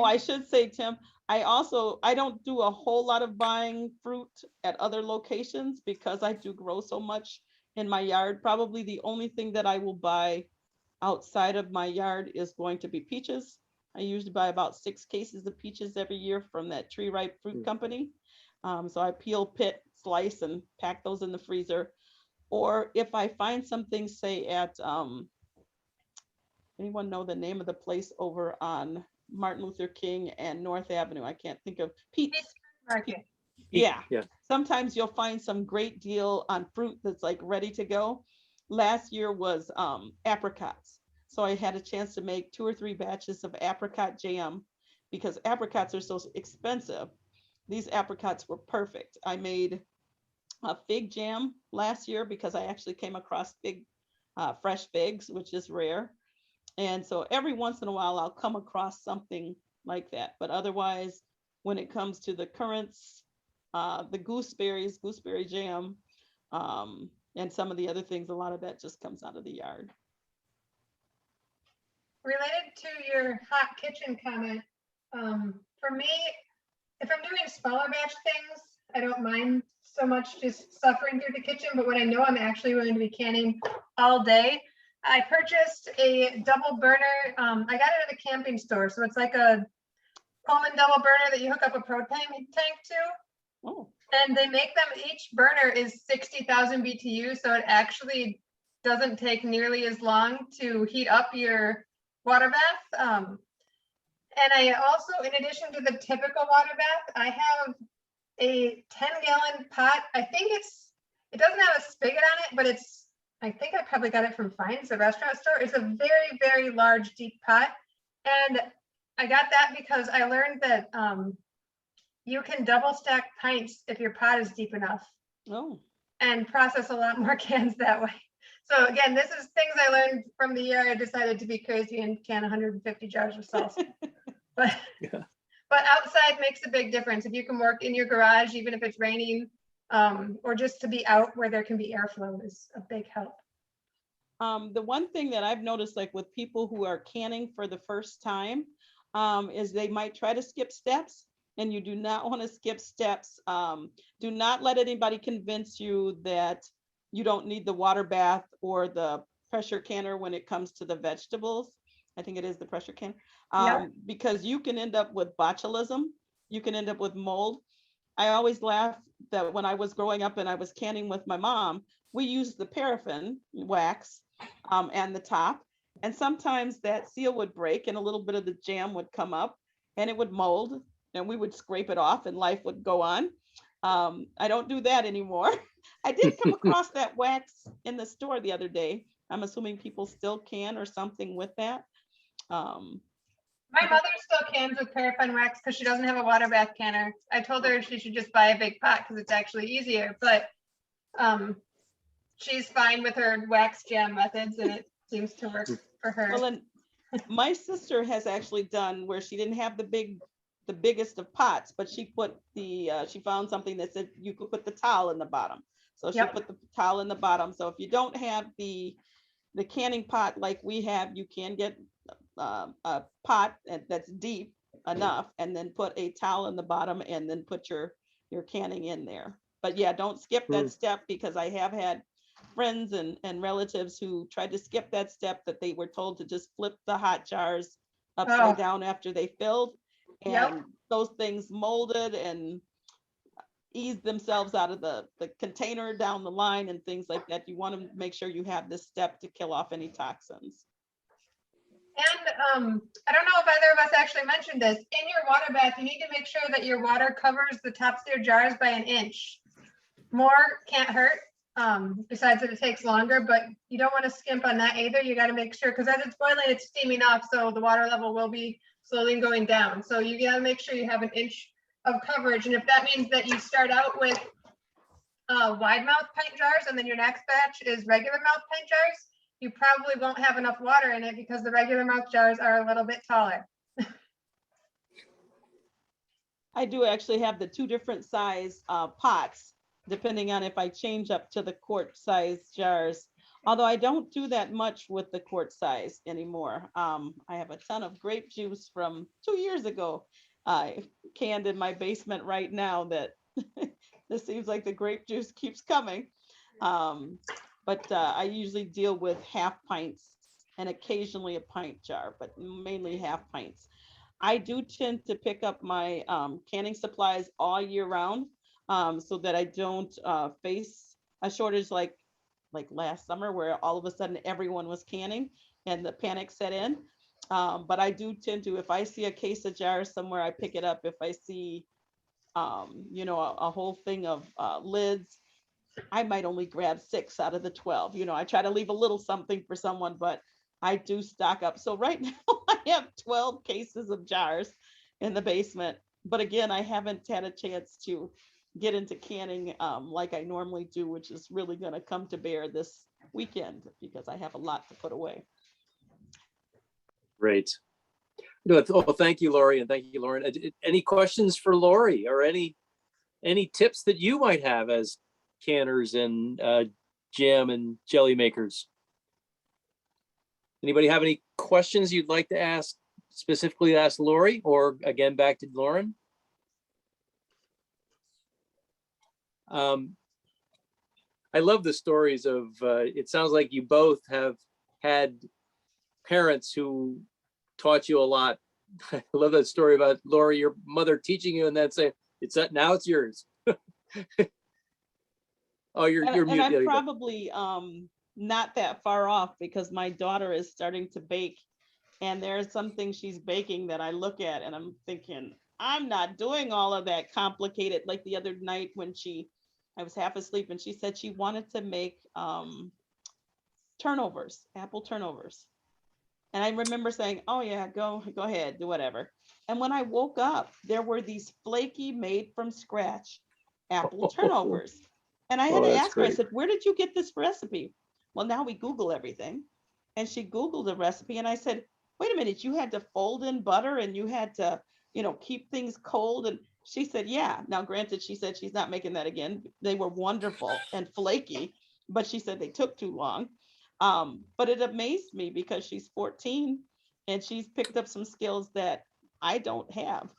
I should say, Tim, I don't do a whole lot of buying fruit at other locations because I do grow so much in my yard. Probably the only thing that I will buy outside of my yard is going to be peaches. I usually buy about 6 cases of peaches every year from that Tree Ripe Fruit Company. So I peel, pit, slice, and pack those in the freezer. Or if I find something, say at, anyone know the name of the place over on Martin Luther King and North Avenue? I can't think of. Pete's Market. Yeah. Sometimes you'll find some great deal on fruit that's like ready to go. last year was apricots. So I had a chance to make 2 or 3 batches of apricot jam because apricots are so expensive. These apricots were perfect. I made a fig jam last year because I actually came across fresh figs, which is rare. And so every once in a while, I'll come across something like that. But otherwise, when it comes to the currants, the gooseberry jam, and some of the other things, a lot of that just comes out of the yard. Related to your hot kitchen comment, for me, if I'm doing smaller batch things, I don't mind so much just suffering through the kitchen, but when I know I'm actually going to be canning all day, I purchased a double burner. I got it at a camping store. So it's like a Coleman double burner that you hook up a propane tank to. Oh, And they make them, each burner is 60,000 BTU. So it actually doesn't take nearly as long to heat up your water bath. And I also, in addition to the typical water bath, I have a 10-gallon pot. I think it doesn't have a spigot on it, but I think I probably got it from Fine's, the restaurant store. It's a very, very large, deep pot. And I got that because I learned that you can double stack pints if your pot is deep enough. oh. And process a lot more cans that way. So again, this is things I learned from the year I decided to be crazy and can 150 jars of salsa. But Yeah. But outside makes a big difference. If you can work in your garage, even if it's raining, or just to be out where there can be airflow is a big help. The one thing that I've noticed, like with people who are canning for the first time, is they might try to skip steps, and you do not want to skip steps. Do not let anybody convince you that you don't need the water bath or the pressure canner when it comes to the vegetables. I think it is the pressure can, because you can end up with botulism. You can end up with mold. I always laugh that when I was growing up and I was canning with my mom, we used the paraffin wax and the top. And sometimes that seal would break and a little bit of the jam would come up and it would mold and we would scrape it off and life would go on. I don't do that anymore. I did come across that wax in the store the other day. I'm assuming people still can or something with that. My mother still cans with paraffin wax because she doesn't have a water bath canner. I told her she should just buy a big pot because it's actually easier, but she's fine with her wax jam methods and it seems to work for her. Well, and my sister has actually done where she didn't have the biggest of pots, but she put she found something that said you could put the towel in the bottom. So she put the towel in the bottom. So if you don't have the canning pot like we have, you can get a pot that's deep enough and then put a towel in the bottom and then put your canning in there. But yeah, don't skip that step because I have had friends and relatives who tried to skip that step that they were told to just flip the hot jars upside down after they filled, and those things molded and eased themselves out of the container down the line and things like that. You want to make sure you have this step to kill off any toxins. And I don't know if either of us actually mentioned this. In your water bath, you need to make sure that your water covers the tops of your jars by an inch. More can't hurt. Besides that it takes longer, but you don't want to skimp on that either. You got to make sure because as it's boiling, it's steaming off, so the water level will be slowly going down. So you got to make sure you have an inch of coverage. And if that means that you start out with wide mouth pint jars and then your next batch is regular mouth pint jars, you probably won't have enough water in it because the regular mouth jars are a little bit taller. I do actually have the 2 different size pots, depending on if I change up to the quart size jars. Although I don't do that much with the quart size anymore. I have a ton of grape juice from 2 years ago canned in my basement right now that this seems like the grape juice keeps coming. But I usually deal with half pints and occasionally a pint jar, but mainly half pints. I do tend to pick up my canning supplies all year round so that I don't face a shortage like last summer where all of a sudden everyone was canning and the panic set in. But I do tend to, if I see a case of jars somewhere, I pick it up. If I see, a whole thing of lids, I might only grab 6 out of the 12. You know, I try to leave a little something for someone, but I do stock up. So right now I have 12 cases of jars in the basement. But again, I haven't had a chance to get into canning like I normally do, which is really going to come to bear this weekend because I have a lot to put away. Great. No, oh, thank you, Lori, and thank you, Lauren. Any questions for Lori, or any tips that you might have as canners and jam and jelly makers? Anybody have any questions you'd like to ask, specifically ask Lori, or again, back to Lauren? I love the stories of, it sounds like you both have had parents who taught you a lot. I love that story about Lori, your mother teaching you and then saying, now it's yours. Oh, you're And mute. I'm probably not that far off because my daughter is starting to bake, and there's some things she's baking that I look at and I'm thinking, I'm not doing all of that complicated. Like the other night when I was half asleep and she said she wanted to make turnovers, apple turnovers. And I remember saying, oh yeah, go ahead, do whatever. And when I woke up, there were these flaky, made from scratch apple turnovers. And I had to ask her, I said, where did you get this recipe? Well, now we Google everything. And she Googled the recipe and I said, wait a minute, you had to fold in butter and you had to, keep things cold. And she said, yeah. Now, granted, she said she's not making that again. They were wonderful and flaky, but she said they took too long. But it amazed me because she's 14 and she's picked up some skills that I don't have.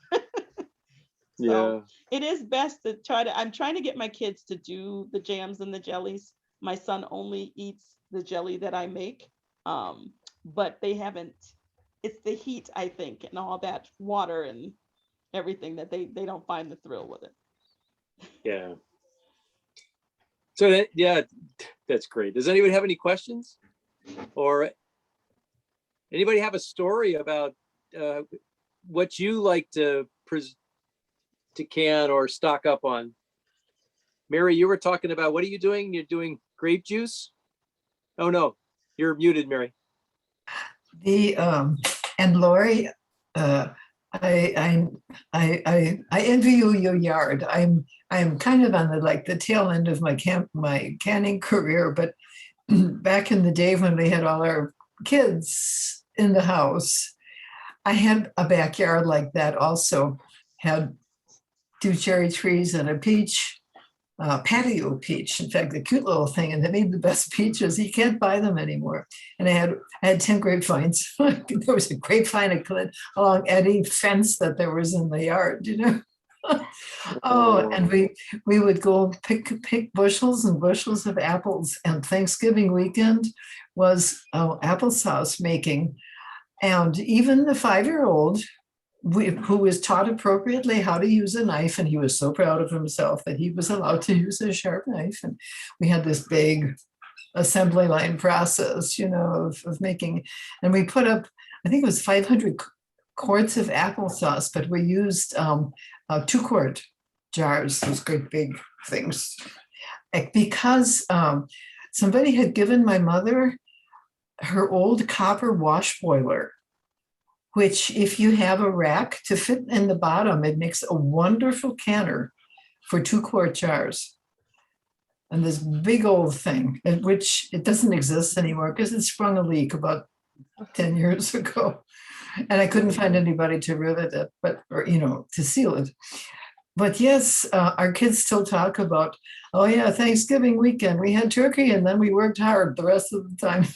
So it is best to I'm trying to get my kids to do the jams and the jellies. My son only eats the jelly that I make, but they haven't, it's the heat, I think, and all that water and everything that they don't find the thrill with it. Yeah. So that's great. Does anybody have any questions, or anybody have a story about what you like to can or stock up on? Mary, you were talking about, what are you doing? You're doing grape juice? Oh no, you're muted, Mary. And Lori, I envy your yard. I'm kind of on the tail end of my canning career, but back in the day when we had all our kids in the house, I had a backyard like that also. Had 2 cherry trees and a peach, patio peach. In fact, the cute little thing, and they made the best peaches. You can't buy them anymore. And I had 10 grapevines. There was a grapevine along any fence that there was in the yard, Oh, and we would go pick bushels and bushels of apples. And Thanksgiving weekend was applesauce making. And even the 5-year-old, who was taught appropriately how to use a knife, and he was so proud of himself that he was allowed to use a sharp knife. And we had this big assembly line process, of making, and we put up, I think it was 500 quarts of applesauce, but we used 2-quart jars, those great big things, because somebody had given my mother her old copper wash boiler, which if you have a rack to fit in the bottom, it makes a wonderful canner for 2-quart jars. And this big old thing, which it doesn't exist anymore because it sprung a leak about 10 years ago. And I couldn't find anybody to rivet it, to seal it. But yes, our kids still talk about, oh yeah, Thanksgiving weekend, we had turkey and then we worked hard the rest of the time.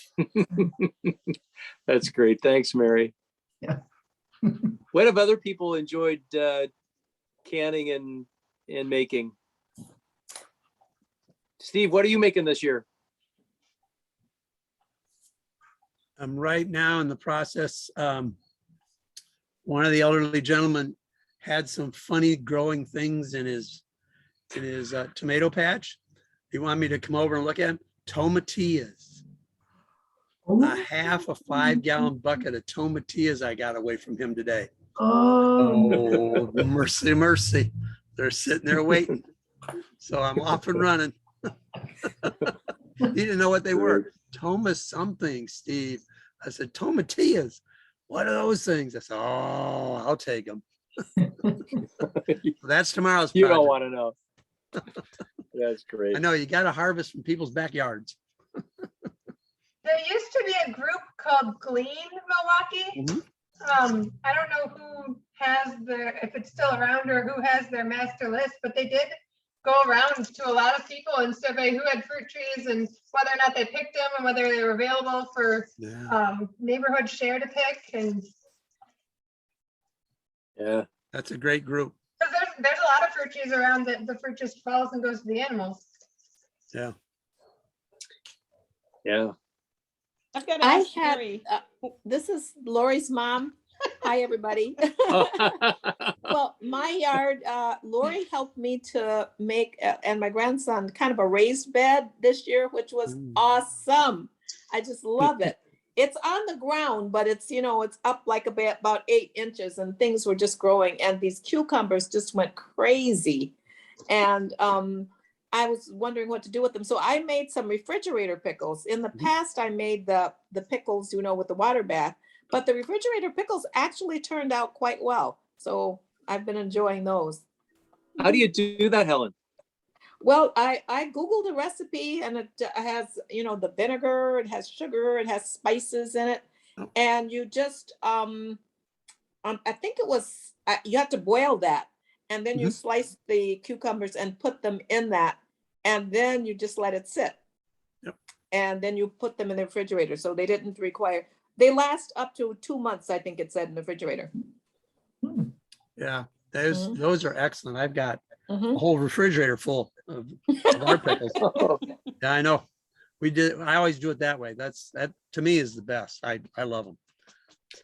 That's great. Thanks, Mary. Yeah. What have other people enjoyed canning and making? Steve, what are you making this year? I'm right now in the process. One of the elderly gentlemen had some funny growing things in his tomato patch. You want me to come over and look at them? Tomatillas. A half a 5-gallon bucket of tomatillas I got away from him today. Oh, mercy, mercy. They're sitting there waiting. So I'm off and running. He didn't know what they were. Toma something, Steve. I said, tomatillas. What are those things? I said, oh, I'll take them. That's tomorrow's You don't project. want to know. That's great. I know, you got to harvest from people's backyards. There used to be a group called Glean Milwaukee. I don't know who has if it's still around or who has their master list, but they did go around to a lot of people and survey who had fruit trees and whether or not they picked them and whether they were available for neighborhood share to pick. And Yeah. That's a great group. because there's a lot of fruit trees around that the fruit just falls and goes to the animals. Yeah. Yeah. I've got to I ask had, Mary. this is Lori's mom. Hi, everybody. Well, my yard, Lori helped me to make, and my grandson, kind of a raised bed this year, which was awesome. I just love it. It's on the ground, but it's, it's up like about 8 inches and things were just growing and these cucumbers just went crazy. And I was wondering what to do with them. So I made some refrigerator pickles. In the past, I made the pickles, with the water bath, but the refrigerator pickles actually turned out quite well. So I've been enjoying those. How do you do that, Helen? Well, I Googled a recipe and it has, the vinegar, it has sugar, it has spices in it. And you just, I think it was, you have to boil that. And then you slice the cucumbers and put them in that. And then you just let it sit. Yep. And then you put them in the refrigerator. So they last up to 2 months, I think it said in the refrigerator. Yeah, those are excellent. I've got a Mhm. whole refrigerator full of our pickles. Yeah, I know. I always do it that way. That to me is the best. I love them.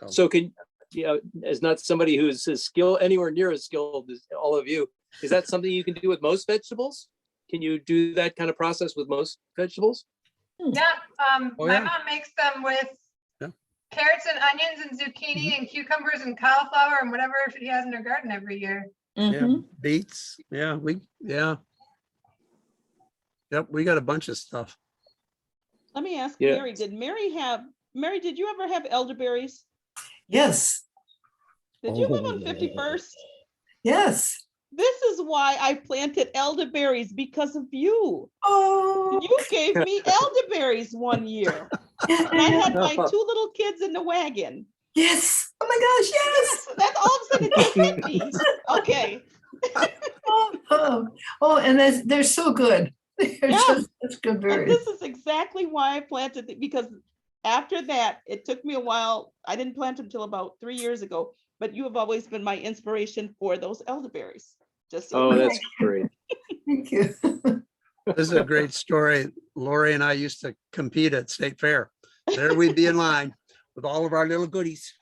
So as not somebody who's as skilled, anywhere near as skilled as all of you, is that something you can do with most vegetables? Can you do that kind of process with most vegetables? Yeah, my mom makes them with carrots and onions and zucchini and cucumbers and cauliflower and whatever she has in her garden every year. Yeah, beets. Yeah, Yep, we got a bunch of stuff. Let me ask Yeah. Mary, Mary, did you ever have elderberries? Yes, Did you live on 51st? yes. This is why I planted elderberries, because of you. Oh, You gave me elderberries one year. And I had my 2 little kids in the wagon. yes. Oh my gosh, yes. Yes, that's all of a sudden it just hit me. Okay. Oh, and they're so good. They're just such good And berries. this is exactly why I planted it, because after that, it took me a while. I didn't plant them until about 3 years ago, but you have always been my inspiration for those elderberries. Just so Oh, that's great. Thank you. This is a great story. Lori and I used to compete at State Fair. There we'd be in line with all of our little goodies.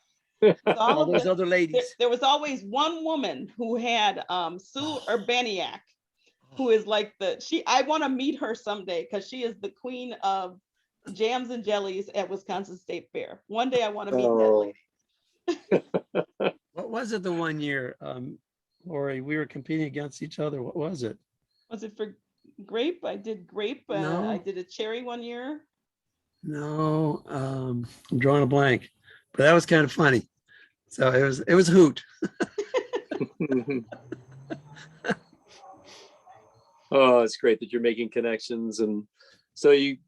All those other ladies. There was always one woman who had Sue Urbaniak, who is like I want to meet her someday because she is the queen of jams and jellies at Wisconsin State Fair. One day I want to meet that lady. What was it the one year, Lori, we were competing against each other? What was it? Was it for grape? I did grape. No. I did a cherry one year. No, I'm drawing a blank, but that was kind of funny. So it was a hoot. Oh, it's great that you're making connections. And so you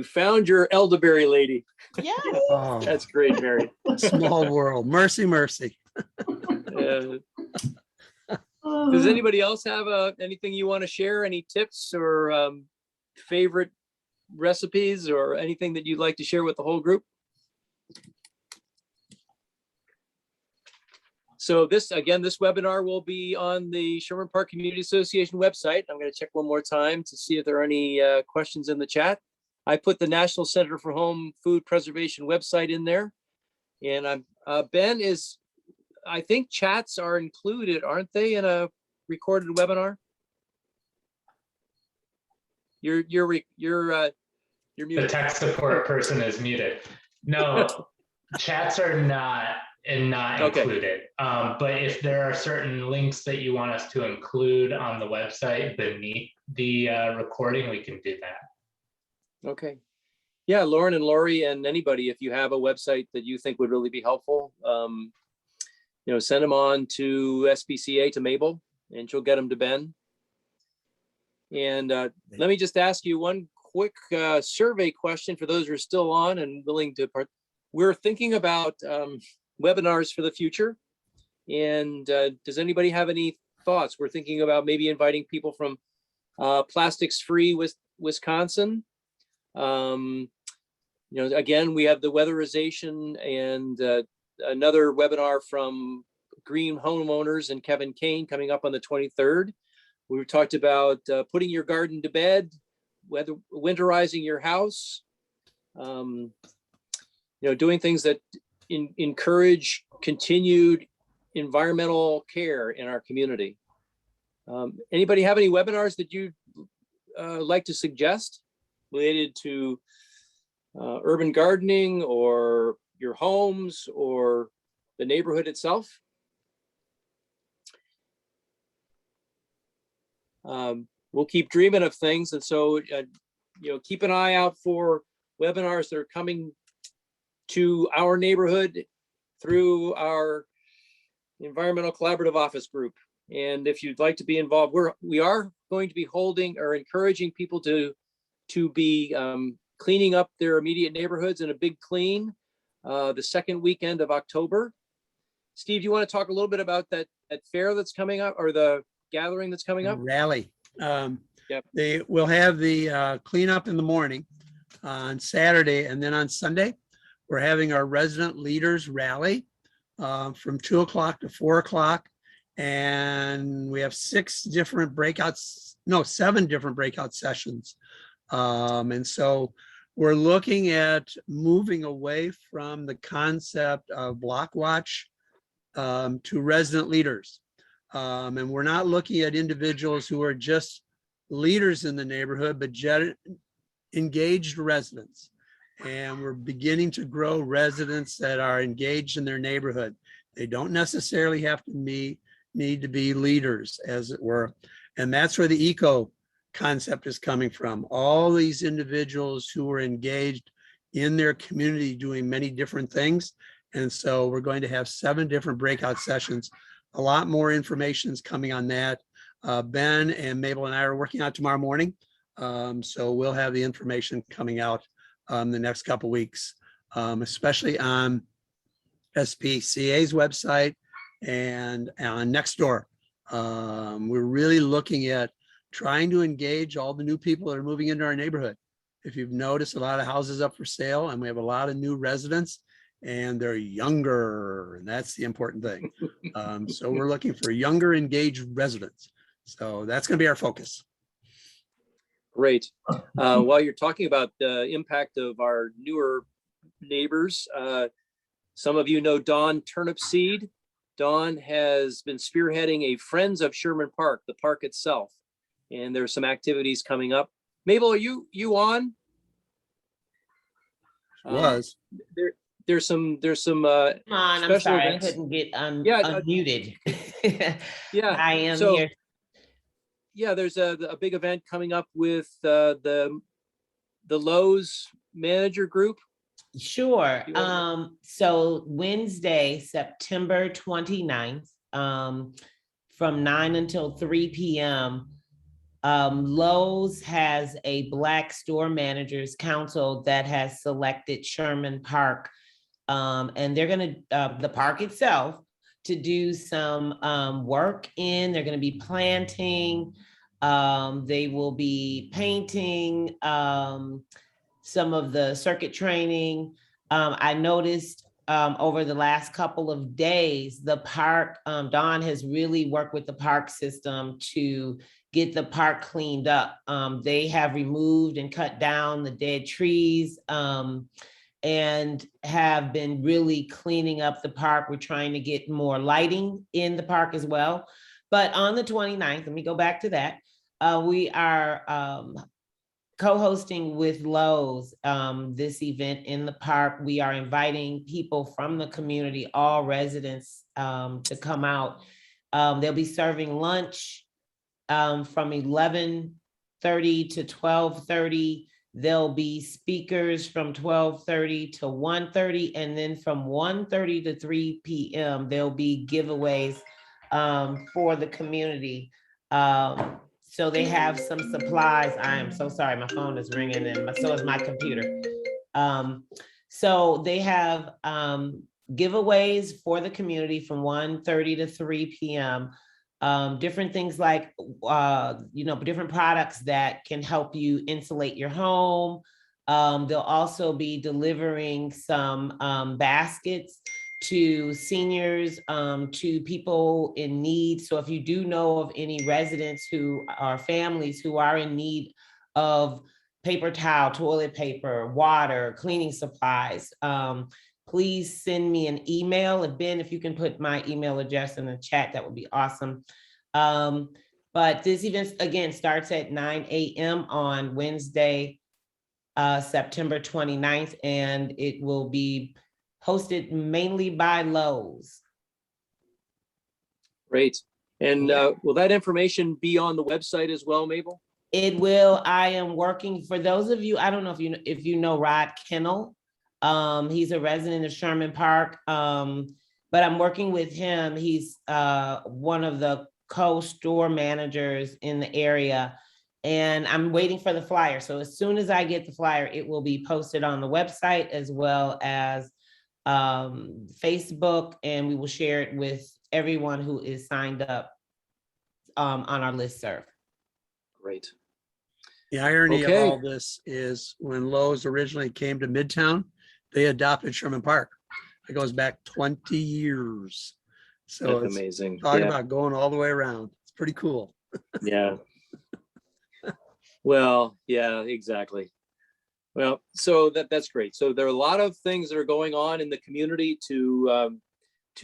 found your elderberry lady. Yeah. Oh, That's great, Mary. small world. Mercy, mercy. Does anybody else have anything you want to share? Any tips or favorite recipes or anything that you'd like to share with the whole group? So this webinar will be on the Sherman Park Community Association website. I'm going to check one more time to see if there are any questions in the chat. I put the National Center for Home Food Preservation website in there. And Ben I think chats are included, aren't they, in a recorded webinar? You're muted. The tech support person is muted. No, chats are not and not Okay. include it. But if there are certain links that you want us to include on the website beneath the recording, we can do that. Okay. Yeah, Lauren and Lori and anybody, if you have a website that you think would really be helpful, send them on to SPCA to Mabel and she'll get them to Ben. And let me just ask you one quick survey question for those who are still on and willing to part. We're thinking about webinars for the future. And does anybody have any thoughts? We're thinking about maybe inviting people from Plastics Free Wisconsin. Again, we have the weatherization and another webinar from Green Homeowners and Kevin Kane coming up on the 23rd. We talked about putting your garden to bed, winterizing your house, doing things that encourage continued environmental care in our community. Anybody have any webinars that you'd like to suggest related to urban gardening or your homes or the neighborhood itself? We'll keep dreaming of things. And so, keep an eye out for webinars that are coming to our neighborhood through our Environmental Collaborative Office Group. And if you'd like to be involved, we are going to be holding or encouraging people to be cleaning up their immediate neighborhoods in a big clean the second weekend of October. Steve, do you want to talk a little bit about that fair that's coming up, or the gathering that's coming up? Rally. Yep. They will have the cleanup in the morning on Saturday, and then on Sunday, we're having our resident leaders rally from 2 o'clock to 4 o'clock. And we have 7 different breakout sessions. And so we're looking at moving away from the concept of block watch to resident leaders. And we're not looking at individuals who are just leaders in the neighborhood, but engaged residents. And we're beginning to grow residents that are engaged in their neighborhood. They don't necessarily have to need to be leaders, as it were. And that's where the eco concept is coming from. All these individuals who are engaged in their community doing many different things. And so we're going to have 7 different breakout sessions. A lot more information is coming on that. Ben and Mabel and I are working out tomorrow morning. So we'll have the information coming out the next couple of weeks, especially on SPCA's website and on Nextdoor. We're really looking at trying to engage all the new people that are moving into our neighborhood. If you've noticed, a lot of houses up for sale, and we have a lot of new residents, and they're younger, and that's the important thing. So we're looking for younger, engaged residents. So that's going to be our focus. Great. While you're talking about the impact of our newer neighbors, some of you know Dawn Turnipseed. Dawn has been spearheading a Friends of Sherman Park, the park itself, and there's some activities coming up. Mabel, are you on? Was. There's some Come on, I'm special sorry, events. I couldn't get Yeah, unmuted. Yeah, I am so here. yeah, there's a big event coming up with the Lowe's manager group. Sure. You wanna- So Wednesday, September 29th, from 9 until 3 p.m., Lowe's has a Black Store Managers Council that has selected Sherman Park. And they're going to, the park itself, to do some work in. They're going to be planting. They will be painting some of the circuit training. I noticed over the last couple of days, the park, Dawn has really worked with the park system to get the park cleaned up. They have removed and cut down the dead trees and have been really cleaning up the park. We're trying to get more lighting in the park as well. But on the 29th, let me go back to that. We are co-hosting with Lowe's this event in the park. We are inviting people from the community, all residents, to come out. They'll be serving lunch from 11:30 to 12:30. There'll be speakers from 12:30 to 1:30, and then from 1:30 to 3 p.m. there'll be giveaways for the community. So they have some supplies. I am so sorry, my phone is ringing and so is my computer. So they have giveaways for the community from 1:30 to 3 p.m. Different things like, different products that can help you insulate your home. They'll also be delivering some baskets to seniors, to people in need. So if you do know of any residents who are families who are in need of paper towel, toilet paper, water, cleaning supplies, please send me an email. And Ben, if you can put my email address in the chat, that would be awesome. But this event, again, starts at 9 a.m. on Wednesday, September 29th, and it will be hosted mainly by Lowe's. Great. And will that information be on the website as well, Mabel? It will. I am working, for those of you, I don't know if you know Rod Kennel. He's a resident of Sherman Park, but I'm working with him. He's one of the co-store managers in the area, and I'm waiting for the flyer. So as soon as I get the flyer, it will be posted on the website as well as Facebook, and we will share it with everyone who is signed up on our listserv. Great. The irony Okay. of all this is when Lowe's originally came to Midtown, they adopted Sherman Park. It goes back 20 years. So That's it's amazing. talk Yeah. about going all the way around. It's pretty cool. Yeah. Well, yeah, exactly. Well, so that's great. So there are a lot of things that are going on in the community to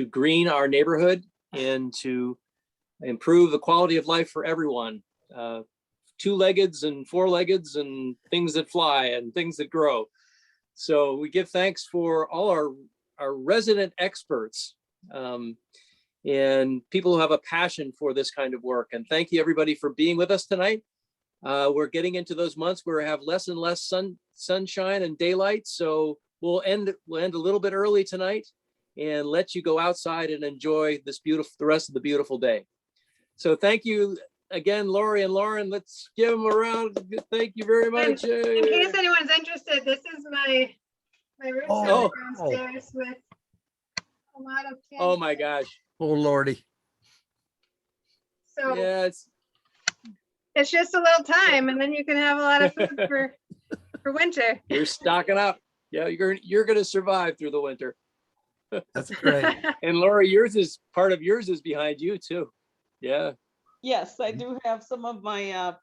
green our neighborhood and to improve the quality of life for everyone. Two-leggeds and four-leggeds and things that fly and things that grow. So we give thanks for all our resident experts and people who have a passion for this kind of work. And thank you everybody for being with us tonight. We're getting into those months where we have less and less sunshine and daylight. So we'll end a little bit early tonight and let you go outside and enjoy the rest of the beautiful day. So thank you again, Lori and Lauren. Let's give them a round. Thank you very much. In case anyone's interested, this is my room Oh. downstairs with a lot of candy. Oh my gosh. Oh, Lordy. So Yeah, it's just a little time, and then you can have a lot of food for winter. you're stocking up. Yeah, you're gonna survive through the winter. That's great. And Lori, part of yours is behind you too. Yeah. Yes, I do have some of my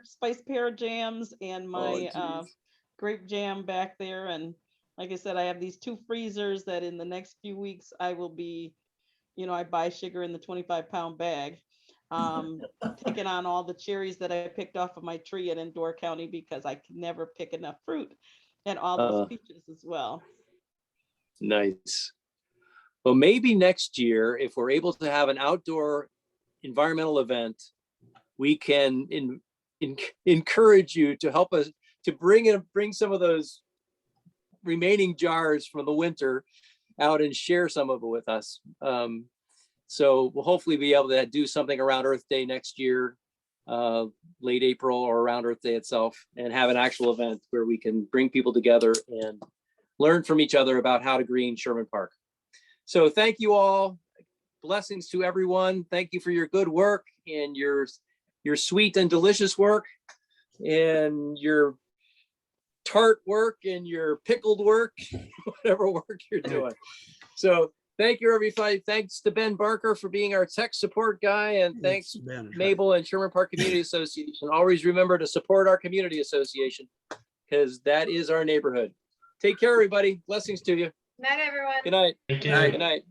spice pear jams and my geez. grape jam back there. And like I said, I have these 2 freezers that in the next few weeks I will be, I buy sugar in the 25-pound bag, taking on all the cherries that I picked off of my tree in Door County because I can never pick enough fruit, and all those peaches as well. Nice. Well, maybe next year, if we're able to have an outdoor environmental event, we can encourage you to help us to bring some of those remaining jars from the winter out and share some of it with us. So we'll hopefully be able to do something around Earth Day next year, late April or around Earth Day itself, and have an actual event where we can bring people together and learn from each other about how to green Sherman Park. So thank you all. Blessings to everyone. Thank you for your good work and your sweet and delicious work and your tart work and your pickled work, whatever work you're doing. So thank you, everybody. Thanks to Ben Barker for being our tech support guy, and thanks Mabel and Sherman Park Community Association. Always remember to support our community association because that is our neighborhood. Take care, everybody. Blessings to you. Night, everyone. Good night. Thank you. Good night.